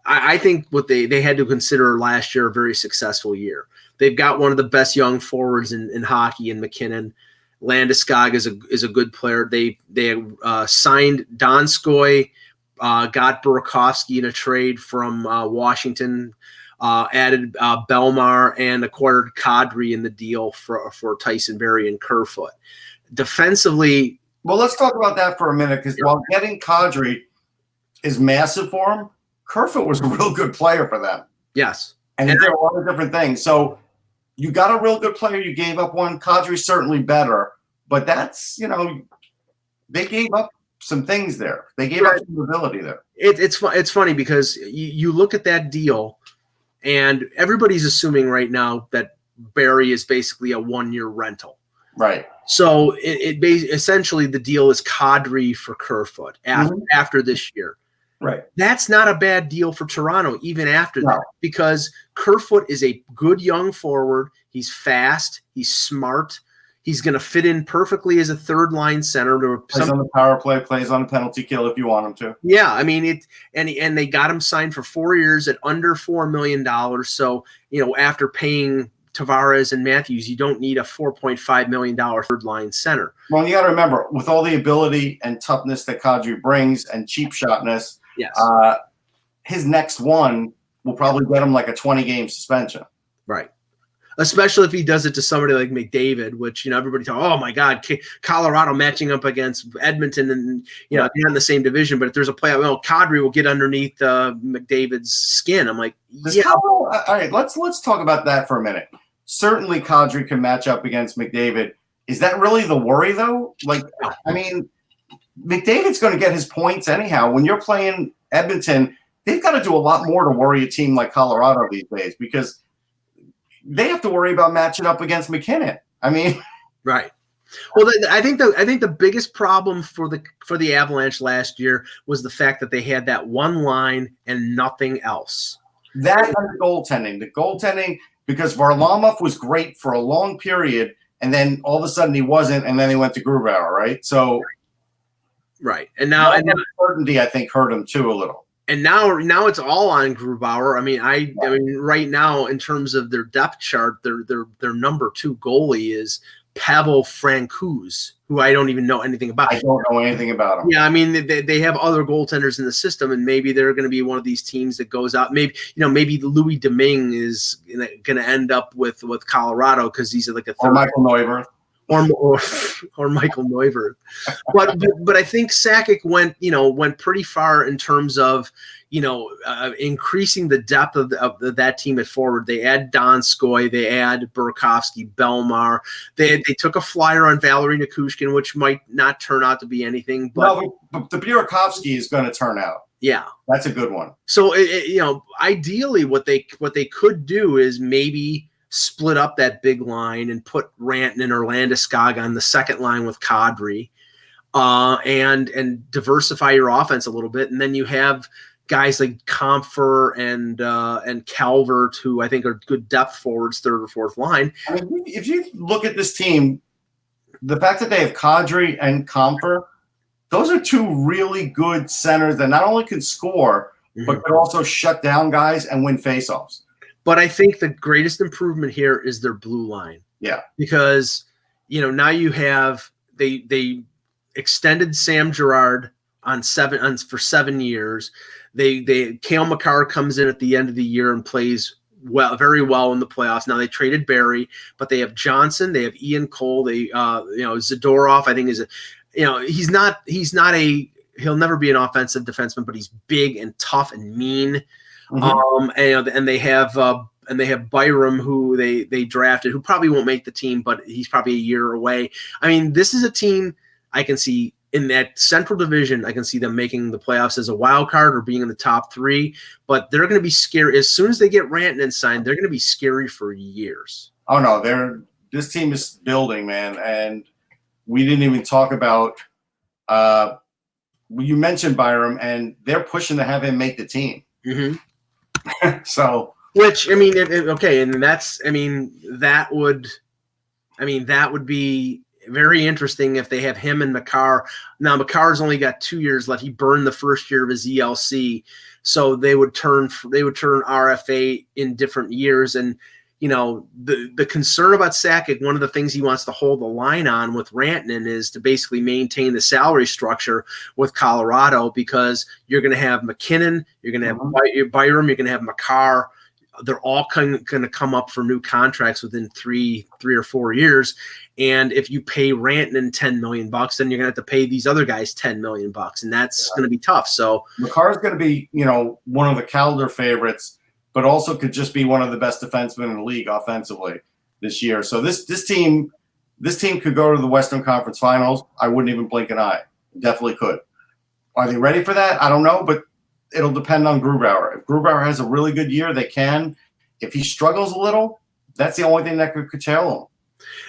I think what they had to consider last year a very successful year. They've got one of the best young forwards in hockey in McKinnon. Landeskog is a good player. They signed Donskoy, got Burakovsky in a trade from Washington, added Belmar, and acquired Kadri in the deal for Tyson Barrie and Kerfoot. Defensively, well, let's talk about that for a minute, because while getting Kadri is massive for him, Kerfoot was a real good player for them. Yes. And he did a lot of different things. So you got a real good player. You gave up one. Kadri's certainly better. But that's, they gave up some things there. They gave up some ability there. It's funny because you look at that deal, and everybody's assuming right now that Barrie is basically a 1-year rental. Right. So essentially the deal is Kadri for Kerfoot after this year. Right. That's not a bad deal for Toronto, even after that, because Kerfoot is a good young forward. He's fast. He's smart. He's going to fit in perfectly as a third-line center. Plays on the power play, plays on a penalty kill if you want him to. Yeah, and they got him signed for 4 years at under $4 million. So, after paying Tavares and Matthews, you don't need a $4.5 million third-line center. Well, you got to remember, with all the ability and toughness that Kadri brings and cheap shotness, yes, his next one will probably get him like a 20-game suspension. Right. Especially if he does it to somebody like McDavid, which, everybody talks, oh my God, Colorado matching up against Edmonton, and, they're in the same division. But if there's a playoff, Kadri will get underneath McDavid's skin. I'm like, all right, let's talk about that for a minute. Certainly Kadri can match up against McDavid. Is that really the worry, though? McDavid's going to get his points anyhow. When you're playing Edmonton, they've got to do a lot more to worry a team like Colorado these days, because they have to worry about matching up against McKinnon. Right. Well, I think the biggest problem for the Avalanche last year was the fact that they had that one line and nothing else. That and the goaltending, because Varlamov was great for a long period, and then all of a sudden he wasn't, and then he went to Grubauer, right? So, right, and now uncertainty, I think, hurt him too a little. And now it's all on Grubauer. Right now, in terms of their depth chart, their number 2 goalie is Pavel Francouz. who I don't even know anything about. I don't know anything about them. Yeah, I mean they have other goaltenders in the system, and maybe they're going to be one of these teams that goes out. Maybe maybe Louis Domingue is going to end up with Colorado because he's like a third. Or Michael Neuvirth. Or Michael Neuvirth. But I think Sakic went pretty far in terms of increasing the depth of that team at forward. They add Donskoy, they add Burakovsky, Belmar. They took a flyer on Valerie Nikushkin, which might not turn out to be anything. But the Burakovsky is going to turn out. Yeah, that's a good one. So ideally, what they could do is maybe split up that big line and put Rantanen or Landeskog on the second line with Kadri, and diversify your offense a little bit, and then you have guys like Comfer and Calvert, who I think are good depth forwards, third or fourth line. I mean, if you look at this team, the fact that they have Kadri and Comfer, those are two really good centers that not only can score, but could also shut down guys and win faceoffs. But I think the greatest improvement here is their blue line. Yeah. Because, now you have they extended Sam Girard for 7 years. Cale Makar comes in at the end of the year and plays very well in the playoffs. Now they traded Barry, but they have Johnson, they have Ian Cole, Zadorov, I think he'll never be an offensive defenseman, but he's big and tough and mean. And they have Byram, who they drafted, who probably won't make the team, but he's probably a year away. I mean, this is a team I can see in that Central Division. I can see them making the playoffs as a wild card or being in the top three, but they're going to be scary. As soon as they get Rantanen signed, they're going to be scary for years. Oh no, this team is building, man. And we didn't even talk about, you mentioned Byram, and they're pushing to have him make the team. So, which, I mean, okay. And that would be very interesting if they have him and Makar. Now, Makar's only got 2 years left. He burned the first year of his ELC, so they would turn RFA in different years. And the concern about Sakic, one of the things he wants to hold the line on with Rantanen is to basically maintain the salary structure with Colorado, because you're going to have McKinnon, you're going to have Byram, you're going to have Makar. They're all going to come up for new contracts within three or 4 years. And if you pay Rantanen $10 million, then you're going to have to pay these other guys $10 million, and that's going to be tough. So Makar's going to be, one of the Calder favorites, but also could just be one of the best defensemen in the league offensively this year. So this team could go to the Western Conference Finals. I wouldn't even blink an eye. Definitely could. Are they ready for that? I don't know, but it'll depend on Grubauer. If Grubauer has a really good year, they can. If he struggles a little, that's the only thing that could curtail him.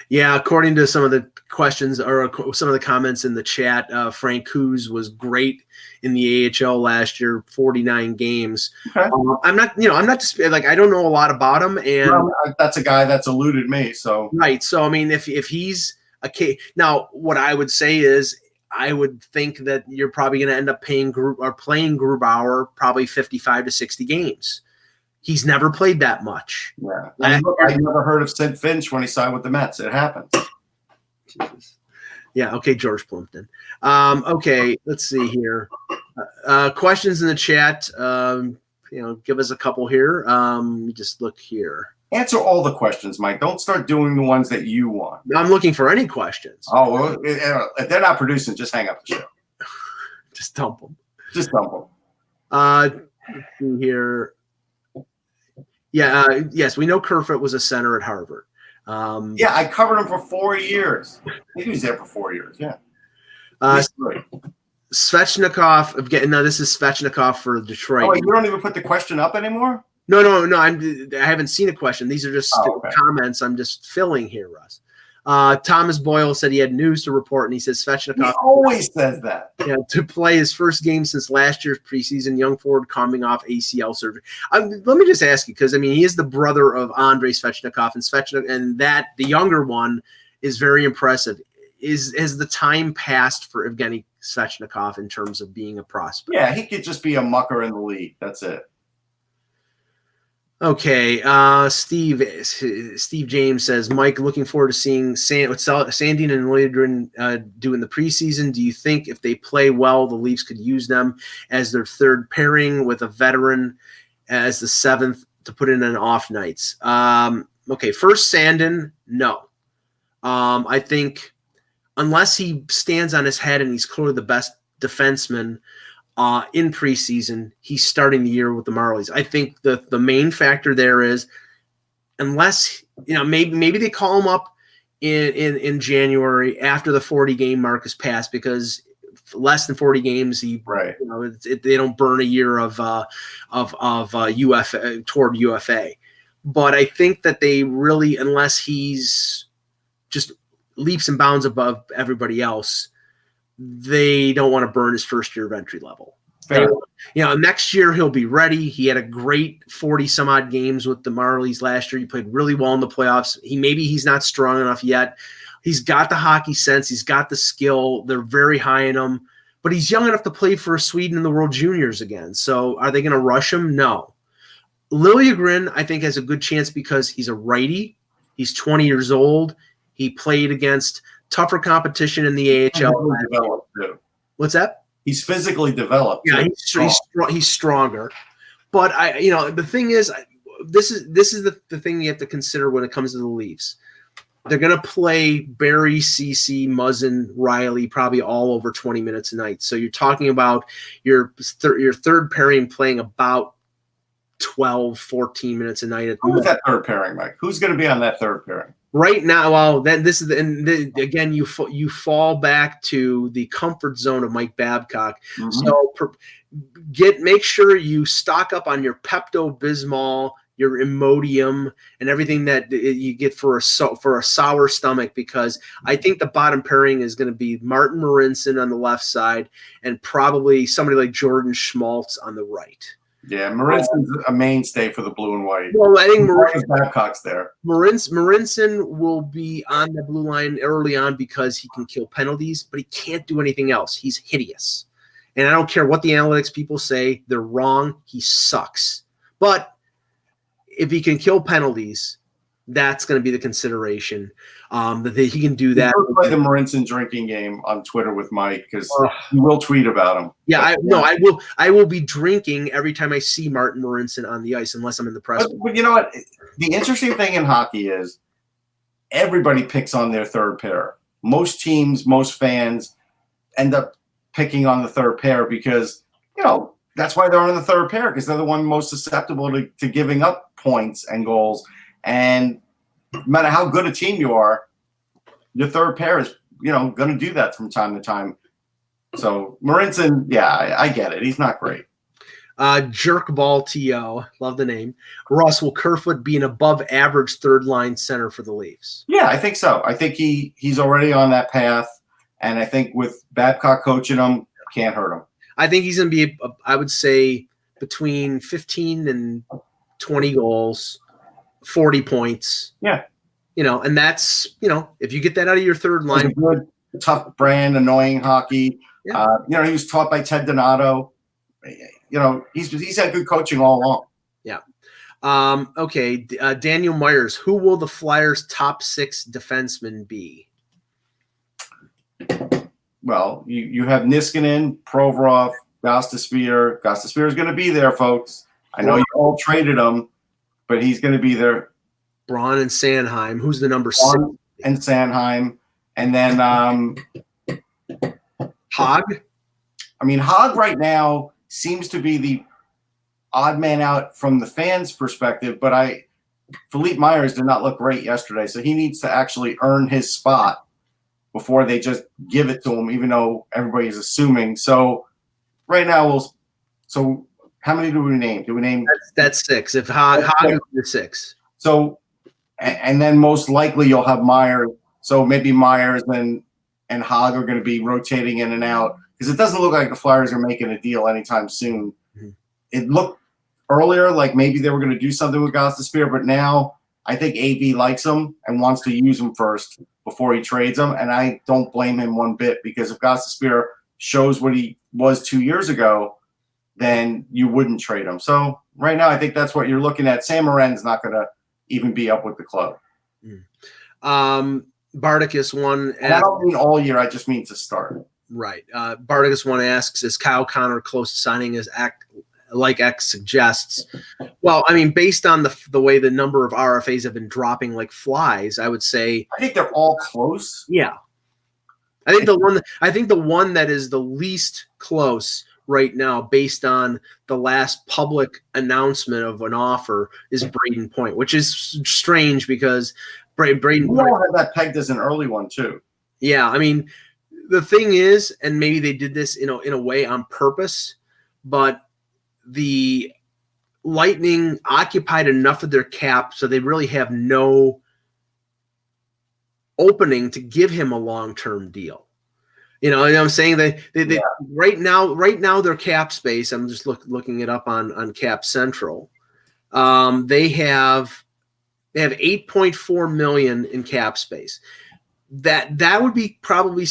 Yeah, according to some of the questions or some of the comments in the chat, Frank Kuz was great in the AHL last year, 49 games. Okay. I'm not I don't know a lot about him, and that's a guy that's eluded me. So right. So I mean, if he's now, what I would say is, I would think that you're probably going to end up playing Grubauer probably 55 to 60 games. He's never played that much. Yeah. I never heard of Sid Finch when he signed with the Mets. It happens. Jesus. Yeah. Okay. George Plimpton. Okay. Let's see here. Questions in the chat. Give us a couple here. Let me just look here. Answer all the questions, Mike. Don't start doing the ones that you want. I'm looking for any questions. Oh, well, if they're not producing, just hang up the show. Just dump them. Just dump them. Let's see here. Yeah. Yes, we know Kerfoot was a center at Harvard. Yeah, I covered him for 4 years. I think he was there for 4 years. Yeah. Svechnikov. Now this is Svechnikov for Detroit. Oh, wait, you don't even put the question up anymore? No. I haven't seen a question. These are just comments. I'm just filling here, Russ. Thomas Boyle said he had news to report, and he says Svechnikov always says that. Yeah, to play his first game since last year's preseason. Young forward coming off ACL surgery. Let me just ask you, because he is the brother of Andrei Svechnikov, and that the younger one is very impressive. Has the time passed for Evgeny Svechnikov in terms of being a prospect? Yeah, he could just be a mucker in the league. That's it. Okay, Steve James says, Mike, looking forward to seeing what Sandin and Lydgren do in the preseason. Do you think if they play well, the Leafs could use them as their third pairing with a veteran as the seventh to put in on off nights? Okay, first Sandin, no. I think unless he stands on his head and he's clearly the best defenseman in preseason, he's starting the year with the Marlies. I think the main factor there is unless maybe they call him up in January after the 40 game mark has passed, because less than 40 games, they don't burn a year of UFA toward UFA. But I think that they really, unless he's just leaps and bounds above everybody else, they don't want to burn his first year of entry level. Next year he'll be ready. He had a great 40 some odd games with the Marlies last year. He played really well in the playoffs. He's not strong enough yet. He's got the hockey sense. He's got the skill. They're very high in him, but he's young enough to play for Sweden in the World Juniors again. So are they going to rush him? No. Liljegren, I think, has a good chance because he's a righty. He's 20 years old. He played against tougher competition in the AHL. What's that? He's physically developed. Yeah, he's stronger. But the thing is, this is the thing you have to consider when it comes to the Leafs. They're going to play Barry, Ceci, Muzzin, Riley probably all over 20 minutes a night. So you're talking about your third pairing playing about 12, 14 minutes a night. Who's that third pairing, Mike? Who's going to be on that third pairing? Right now, well, then this is again you fall back to the comfort zone of Mike Babcock. Mm-hmm. So make sure you stock up on your Pepto-Bismol, your Imodium, and everything that you get for a sour stomach, because I think the bottom pairing is going to be Martin Marincin on the left side and probably somebody like Jordan Schmaltz on the right. Yeah, Marincin's a mainstay for the blue and white. Well, I think Babcock's there. Marincin will be on the blue line early on because he can kill penalties, but he can't do anything else. He's hideous. And I don't care what the analytics people say. They're wrong. He sucks. But if he can kill penalties, that's going to be the consideration, that he can do that. We'll play the Marincin drinking game on Twitter with Mike, because he will tweet about him. Yeah, I will be drinking every time I see Martin Marincin on the ice, unless I'm in the press. But you know what? The interesting thing in hockey is everybody picks on their third pair. Most teams, most fans end up picking on the third pair because, that's why they're on the third pair, because they're the one most susceptible to giving up points and goals. And no matter how good a team you are, your third pair is, going to do that from time to time. So Marincin, yeah, I get it. He's not great. Jerkball TO, love the name. Russ, will Kerfoot be an above average third line center for the Leafs? Yeah, I think so. I think he's already on that path. And I think with Babcock coaching him, can't hurt him. I think he's going to be, I would say, between 15 and 20 goals. 40 points. Yeah. And that's, if you get that out of your third line. Good, tough brand, annoying hockey. Yeah. He was taught by Ted Donato. He's had good coaching all along. Yeah. Okay. Daniel Myers, who will the Flyers' top 6 defensemen be? Well, you have Niskanen, Provorov, Gostisbehere. Gostisbehere is going to be there, folks. I know you all traded him, but he's going to be there. Braun and Sanheim. Who's the number 6? And Sanheim. And then Hogg. I mean, Hogg right now seems to be the odd man out from the fans' perspective, but Philippe Myers did not look great yesterday, so he needs to actually earn his spot before they just give it to him, even though everybody's assuming. So right now, so how many do we name? Do we name? That's 6. If Hogg is the 6. So, and then most likely you'll have Myers. So maybe Myers and Hogg are going to be rotating in and out, because it doesn't look like the Flyers are making a deal anytime soon. Mm-hmm. It looked earlier like maybe they were going to do something with Gostisbehere, but now I think AV likes him and wants to use him first before he trades him, and I don't blame him one bit, because if Gostisbehere shows what he was 2 years ago, then you wouldn't trade him. So right now, I think that's what you're looking at. Sam Moren's not going to even be up with the club. Bardicus one. And I don't mean all year. I just mean to start. Right. Bardicus one asks, is Kyle Connor close to signing as like X suggests? Well, I mean, based on the way the number of RFAs have been dropping like flies, I would say I think they're all close. Yeah. I think the one that is the least close right now, based on the last public announcement of an offer, is Braden Point, which is strange because Braden We all had that pegged as an early one too. Yeah, I mean, the thing is, and maybe they did this in a way on purpose, but the Lightning occupied enough of their cap so they really have no opening to give him a long-term deal. You know what I'm saying? They right now their cap space, I'm just looking it up on Cap Central. They have 8.4 million in cap space. That would be probably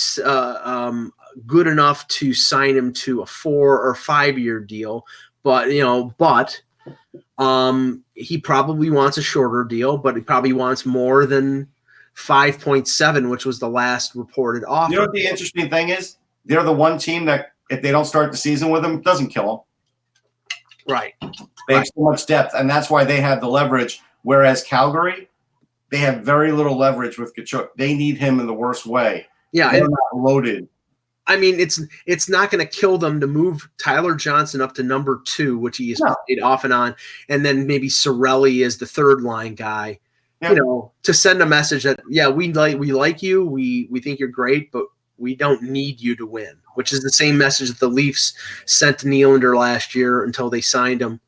good enough to sign him to a 4 or 5 year deal, but he probably wants a shorter deal, but he probably wants more than 5.7, which was the last reported offer. You know what the interesting thing is? They're the one team that if they don't start the season with him, it doesn't kill them. Right. They have so much depth, and that's why they have the leverage. Whereas Calgary, they have very little leverage with Tkachuk. They need him in the worst way. Yeah, they're not loaded. I mean, it's not going to kill them to move Tyler Johnson up to number 2, which he has played off and on, and then maybe Cirelli as the third line guy. Yeah. You know, to send a message that we like you, we think you're great, but we don't need you to win, which is the same message that the Leafs sent to Nylander last year until they signed him,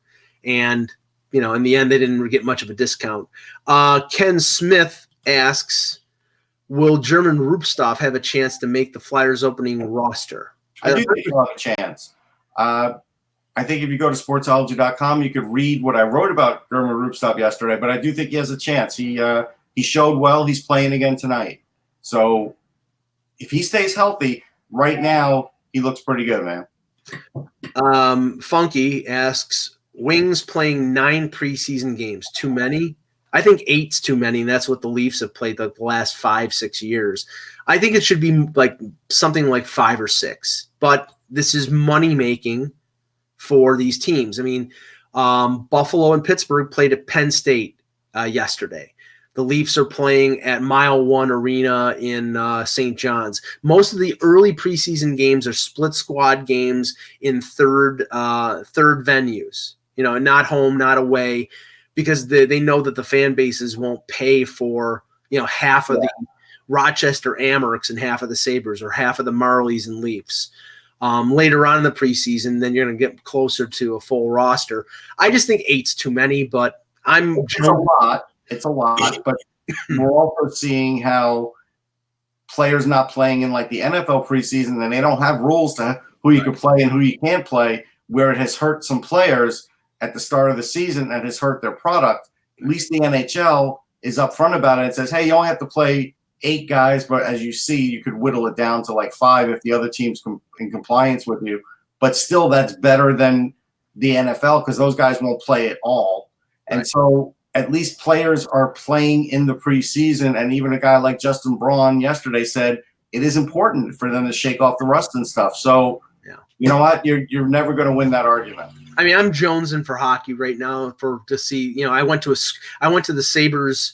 and in the end they didn't get much of a discount. Ken Smith asks, will German Rupstov have a chance to make the Flyers opening roster? I do think he'll have a chance. I think if you go to sportsology.com, you could read what I wrote about German Rupstov yesterday, but I do think he has a chance. He showed well. He's playing again tonight. So if he stays healthy, right now he looks pretty good, man. Funky asks, Wings playing 9 preseason games, too many? I think 8's too many, and that's what the Leafs have played the last 5-6 years. I think it should be like something like 5 or 6, but this is money making for these teams. I mean, Buffalo and Pittsburgh played at Penn State yesterday. The Leafs are playing at Mile One Arena in St. John's. Most of the early preseason games are split squad games in third venues. Not home, not away, because they know that the fan bases won't pay for half of the Rochester Amerks and half of the Sabres or half of the Marlies and Leafs. Later on in the preseason, then you're going to get closer to a full roster. I just think 8's too many, but It's a lot, but we're also seeing how players not playing in like the NFL preseason, and they don't have rules to who you can play and who you can't play, where it has hurt some players at the start of the season and has hurt their product. At least the NHL is upfront about it and says, hey, you only have to play 8 guys, but as you see, you could whittle it down to like 5 if the other team's in compliance with you. But still, that's better than the NFL because those guys won't play at all. And so at least players are playing in the preseason, and even a guy like Justin Braun yesterday said it is important for them to shake off the rust and stuff. So, you know what? You're never going to win that argument. I mean, I'm jonesing for hockey right now to see. I went to the Sabres,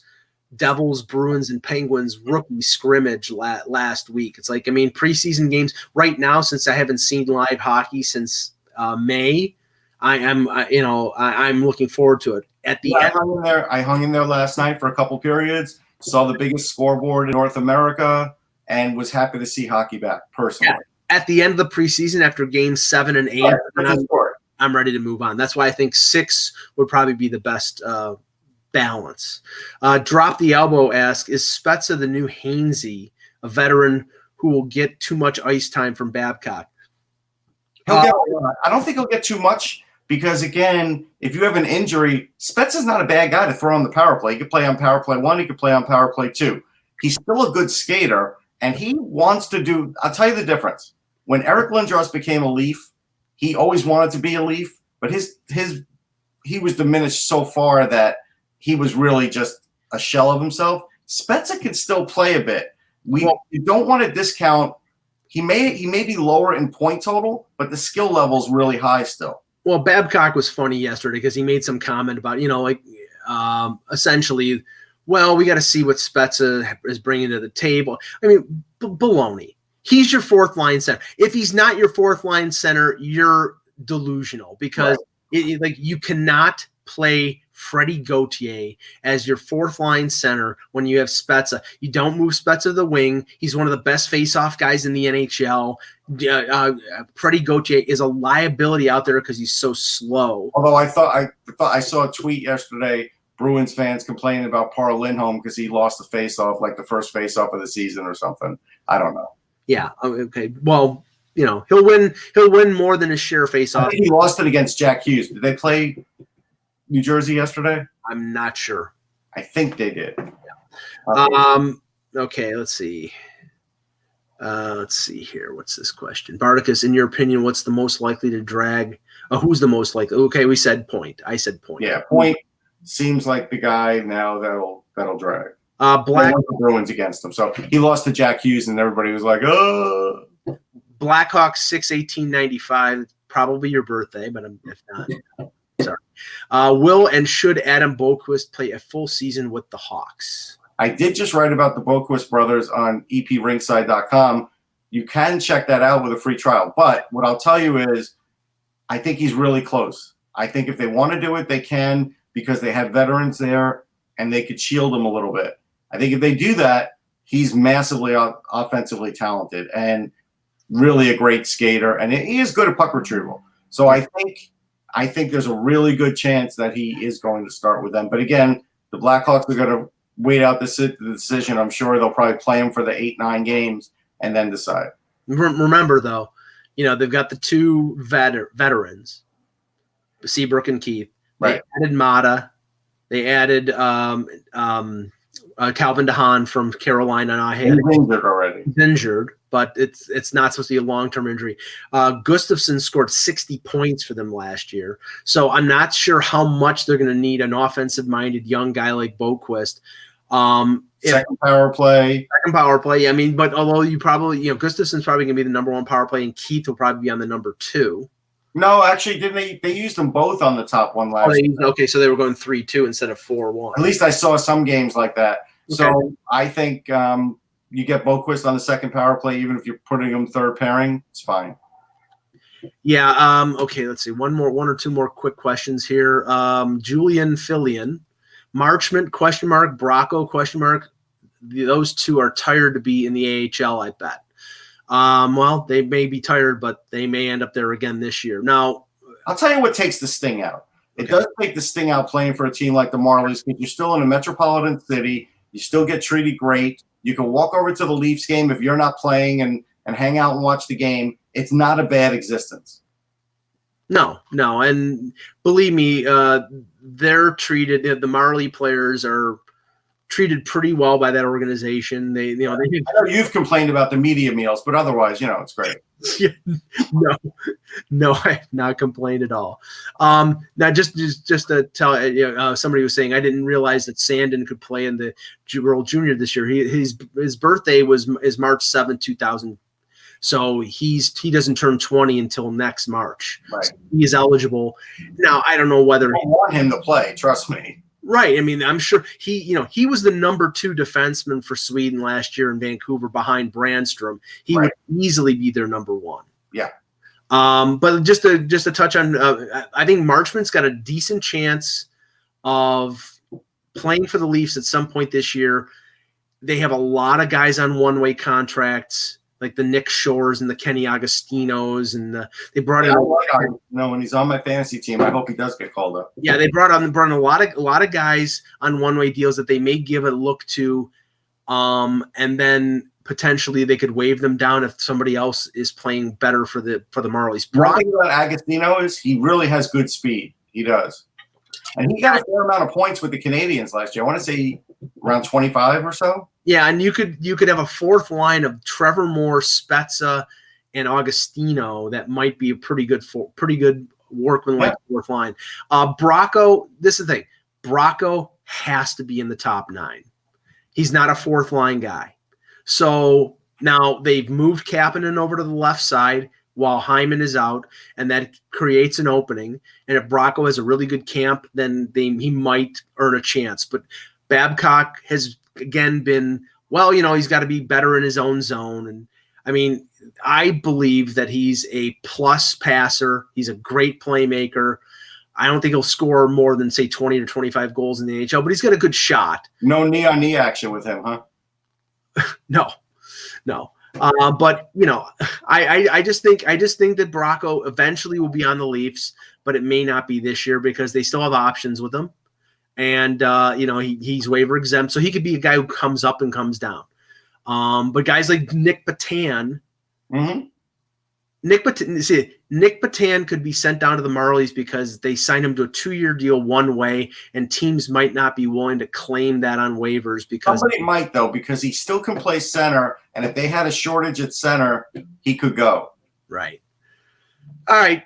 Devils, Bruins, and Penguins rookie scrimmage last week. It's like, I mean, preseason games right now, since I haven't seen live hockey since May, I'm looking forward to it. At the end, I hung in there last night for a couple periods, saw the biggest scoreboard in North America, and was happy to see hockey back personally. Yeah. At the end of the preseason, after games 7 and 8, I'm ready to move on. That's why I think 6 would probably be the best balance. Drop the Elbow asks, is Spezza the new Hainsey, a veteran who will get too much ice time from Babcock? I don't think he'll get too much because, again, if you have an injury, Spezza's not a bad guy to throw on the power play. He could play on power play 1. He could play on power play 2. He's still a good skater, and he wants to do – I'll tell you the difference. When Eric Lindros became a Leaf, he always wanted to be a Leaf, but he was diminished so far that he was really just a shell of himself. Spezza can still play a bit. You don't want to discount. He may be lower in point total, but the skill level is really high still. Well, Babcock was funny yesterday because he made some comment about, essentially, well, we got to see what Spezza is bringing to the table. I mean, baloney. He's your fourth line center. If he's not your fourth line center, you're delusional because you cannot play Freddie Gauthier as your fourth line center when you have Spezza. You don't move Spezza to the wing. He's one of the best face-off guys in the NHL. Freddie Gauthier is a liability out there because he's so slow. Although I thought I saw a tweet yesterday, Bruins fans complaining about Parr Lindholm because he lost the face-off, like the first face-off of the season or something. I don't know. Yeah. Okay. Well, he'll win more than his share of face-off. I think he lost it against Jack Hughes. Did they play New Jersey yesterday? I'm not sure. I think they did. Yeah. Okay, let's see. Let's see here. What's this question? Bardicus, in your opinion, what's the most likely to drag? Who's the most likely? Okay, we said Point. I said Point. Yeah, Point seems like the guy now that'll drag. Black the Bruins against him. So he lost to Jack Hughes, and everybody was like, "Oh." Blackhawks 6/18/95. Probably your birthday, but if not, sorry. Will and should Adam Boqvist play a full season with the Hawks? I did just write about the Boqvist brothers on epringside.com. You can check that out with a free trial. But what I'll tell you is I think he's really close. I think if they want to do it, they can because they have veterans there and they could shield him a little bit. I think if they do that, he's massively offensively talented and really a great skater. And he is good at puck retrieval. So I think there's a really good chance that he is going to start with them. But again, the Blackhawks are going to wait out the decision. I'm sure they'll probably play him for the 8-9 games and then decide. Remember, though, they've got the two veterans, Seabrook and Keith. Right. They added Mata. They added Calvin DeHaan from Carolina. He's injured already. He's injured, but it's not supposed to be a long-term injury. Gustafsson scored 60 points for them last year, so I'm not sure how much they're going to need an offensive-minded young guy like Boqvist. Second power play. I mean, but although you probably, Gustafsson's probably going to be the number one power play, and Keith will probably be on the number 2. No, actually, didn't they used them both on the top one last year. Okay, so they were going 3-2 instead of 4-1. At least I saw some games like that. Okay. So I think you get Boqvist on the second power play, even if you're putting him third pairing, it's fine. Yeah. Okay, let's see. One or two more quick questions here. Julian Fillion, Marchment, ? Bracco, ? Those two are tired to be in the AHL, I bet. Well, they may be tired, but they may end up there again this year. Now, I'll tell you what takes the sting out. It does take the sting out playing for a team like the Marlies because you're still in a metropolitan city. You still get treated great. You can walk over to the Leafs game if you're not playing and hang out and watch the game. It's not a bad existence. No. And believe me, they're treated – the Marley players are treated pretty well by that organization. I know you've complained about the media meals, but otherwise, it's great. No, I have not complained at all. Now, just to tell, somebody was saying I didn't realize that Sandin could play in the World Junior this year. His birthday is March 7th, 2000. So he doesn't turn 20 until next March. Right. So he is eligible. Now, I don't know whether I want him to play. Trust me. Right. I mean, I'm sure he was the number 2 defenseman for Sweden last year in Vancouver behind Brandstrom. He would easily be their number 1. Yeah. But just to touch on, I think Marchment's got a decent chance of playing for the Leafs at some point this year. They have a lot of guys on one-way contracts, like the Nick Shores and the Kenny Agostinos, and they brought in. When he's on my fantasy team, I hope he does get called up. Yeah, they brought in a lot of guys on one-way deals that they may give a look to, and then potentially they could waive them down if somebody else is playing better for the Marlies. One thing about Agostino is he really has good speed. He does, and he got a fair amount of points with the Canadians last year. I want to say around 25 or so. Yeah, and you could have a fourth line of Trevor Moore, Spezza, and Augustino that might be a pretty good workman like fourth line. Bracco, this is the thing. Bracco has to be in the top 9. He's not a fourth line guy. So now they've moved Kapanen over to the left side while Hyman is out, and that creates an opening. And if Bracco has a really good camp, then he might earn a chance. But Babcock has, again, been, he's got to be better in his own zone. And, I mean, I believe that he's a plus passer. He's a great playmaker. I don't think he'll score more than, say, 20 to 25 goals in the NHL, but he's got a good shot. No knee-on-knee action with him, huh? No. But I just think that Bracco eventually will be on the Leafs, but it may not be this year because they still have options with him, and he's waiver exempt, so he could be a guy who comes up and comes down. But guys like Nick Patan, Nick Patan could be sent down to the Marlies because they signed him to a 2-year deal one way, and teams might not be willing to claim that on waivers because somebody might, though, because he still can play center, and if they had a shortage at center, he could go. Right. All right.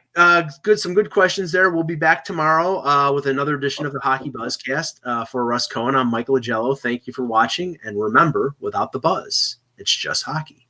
Some good questions there. We'll be back tomorrow with another edition of the Hockey Buzzcast. For Russ Cohen, I'm Michael Agello. Thank you for watching, and remember, without the buzz, it's just hockey.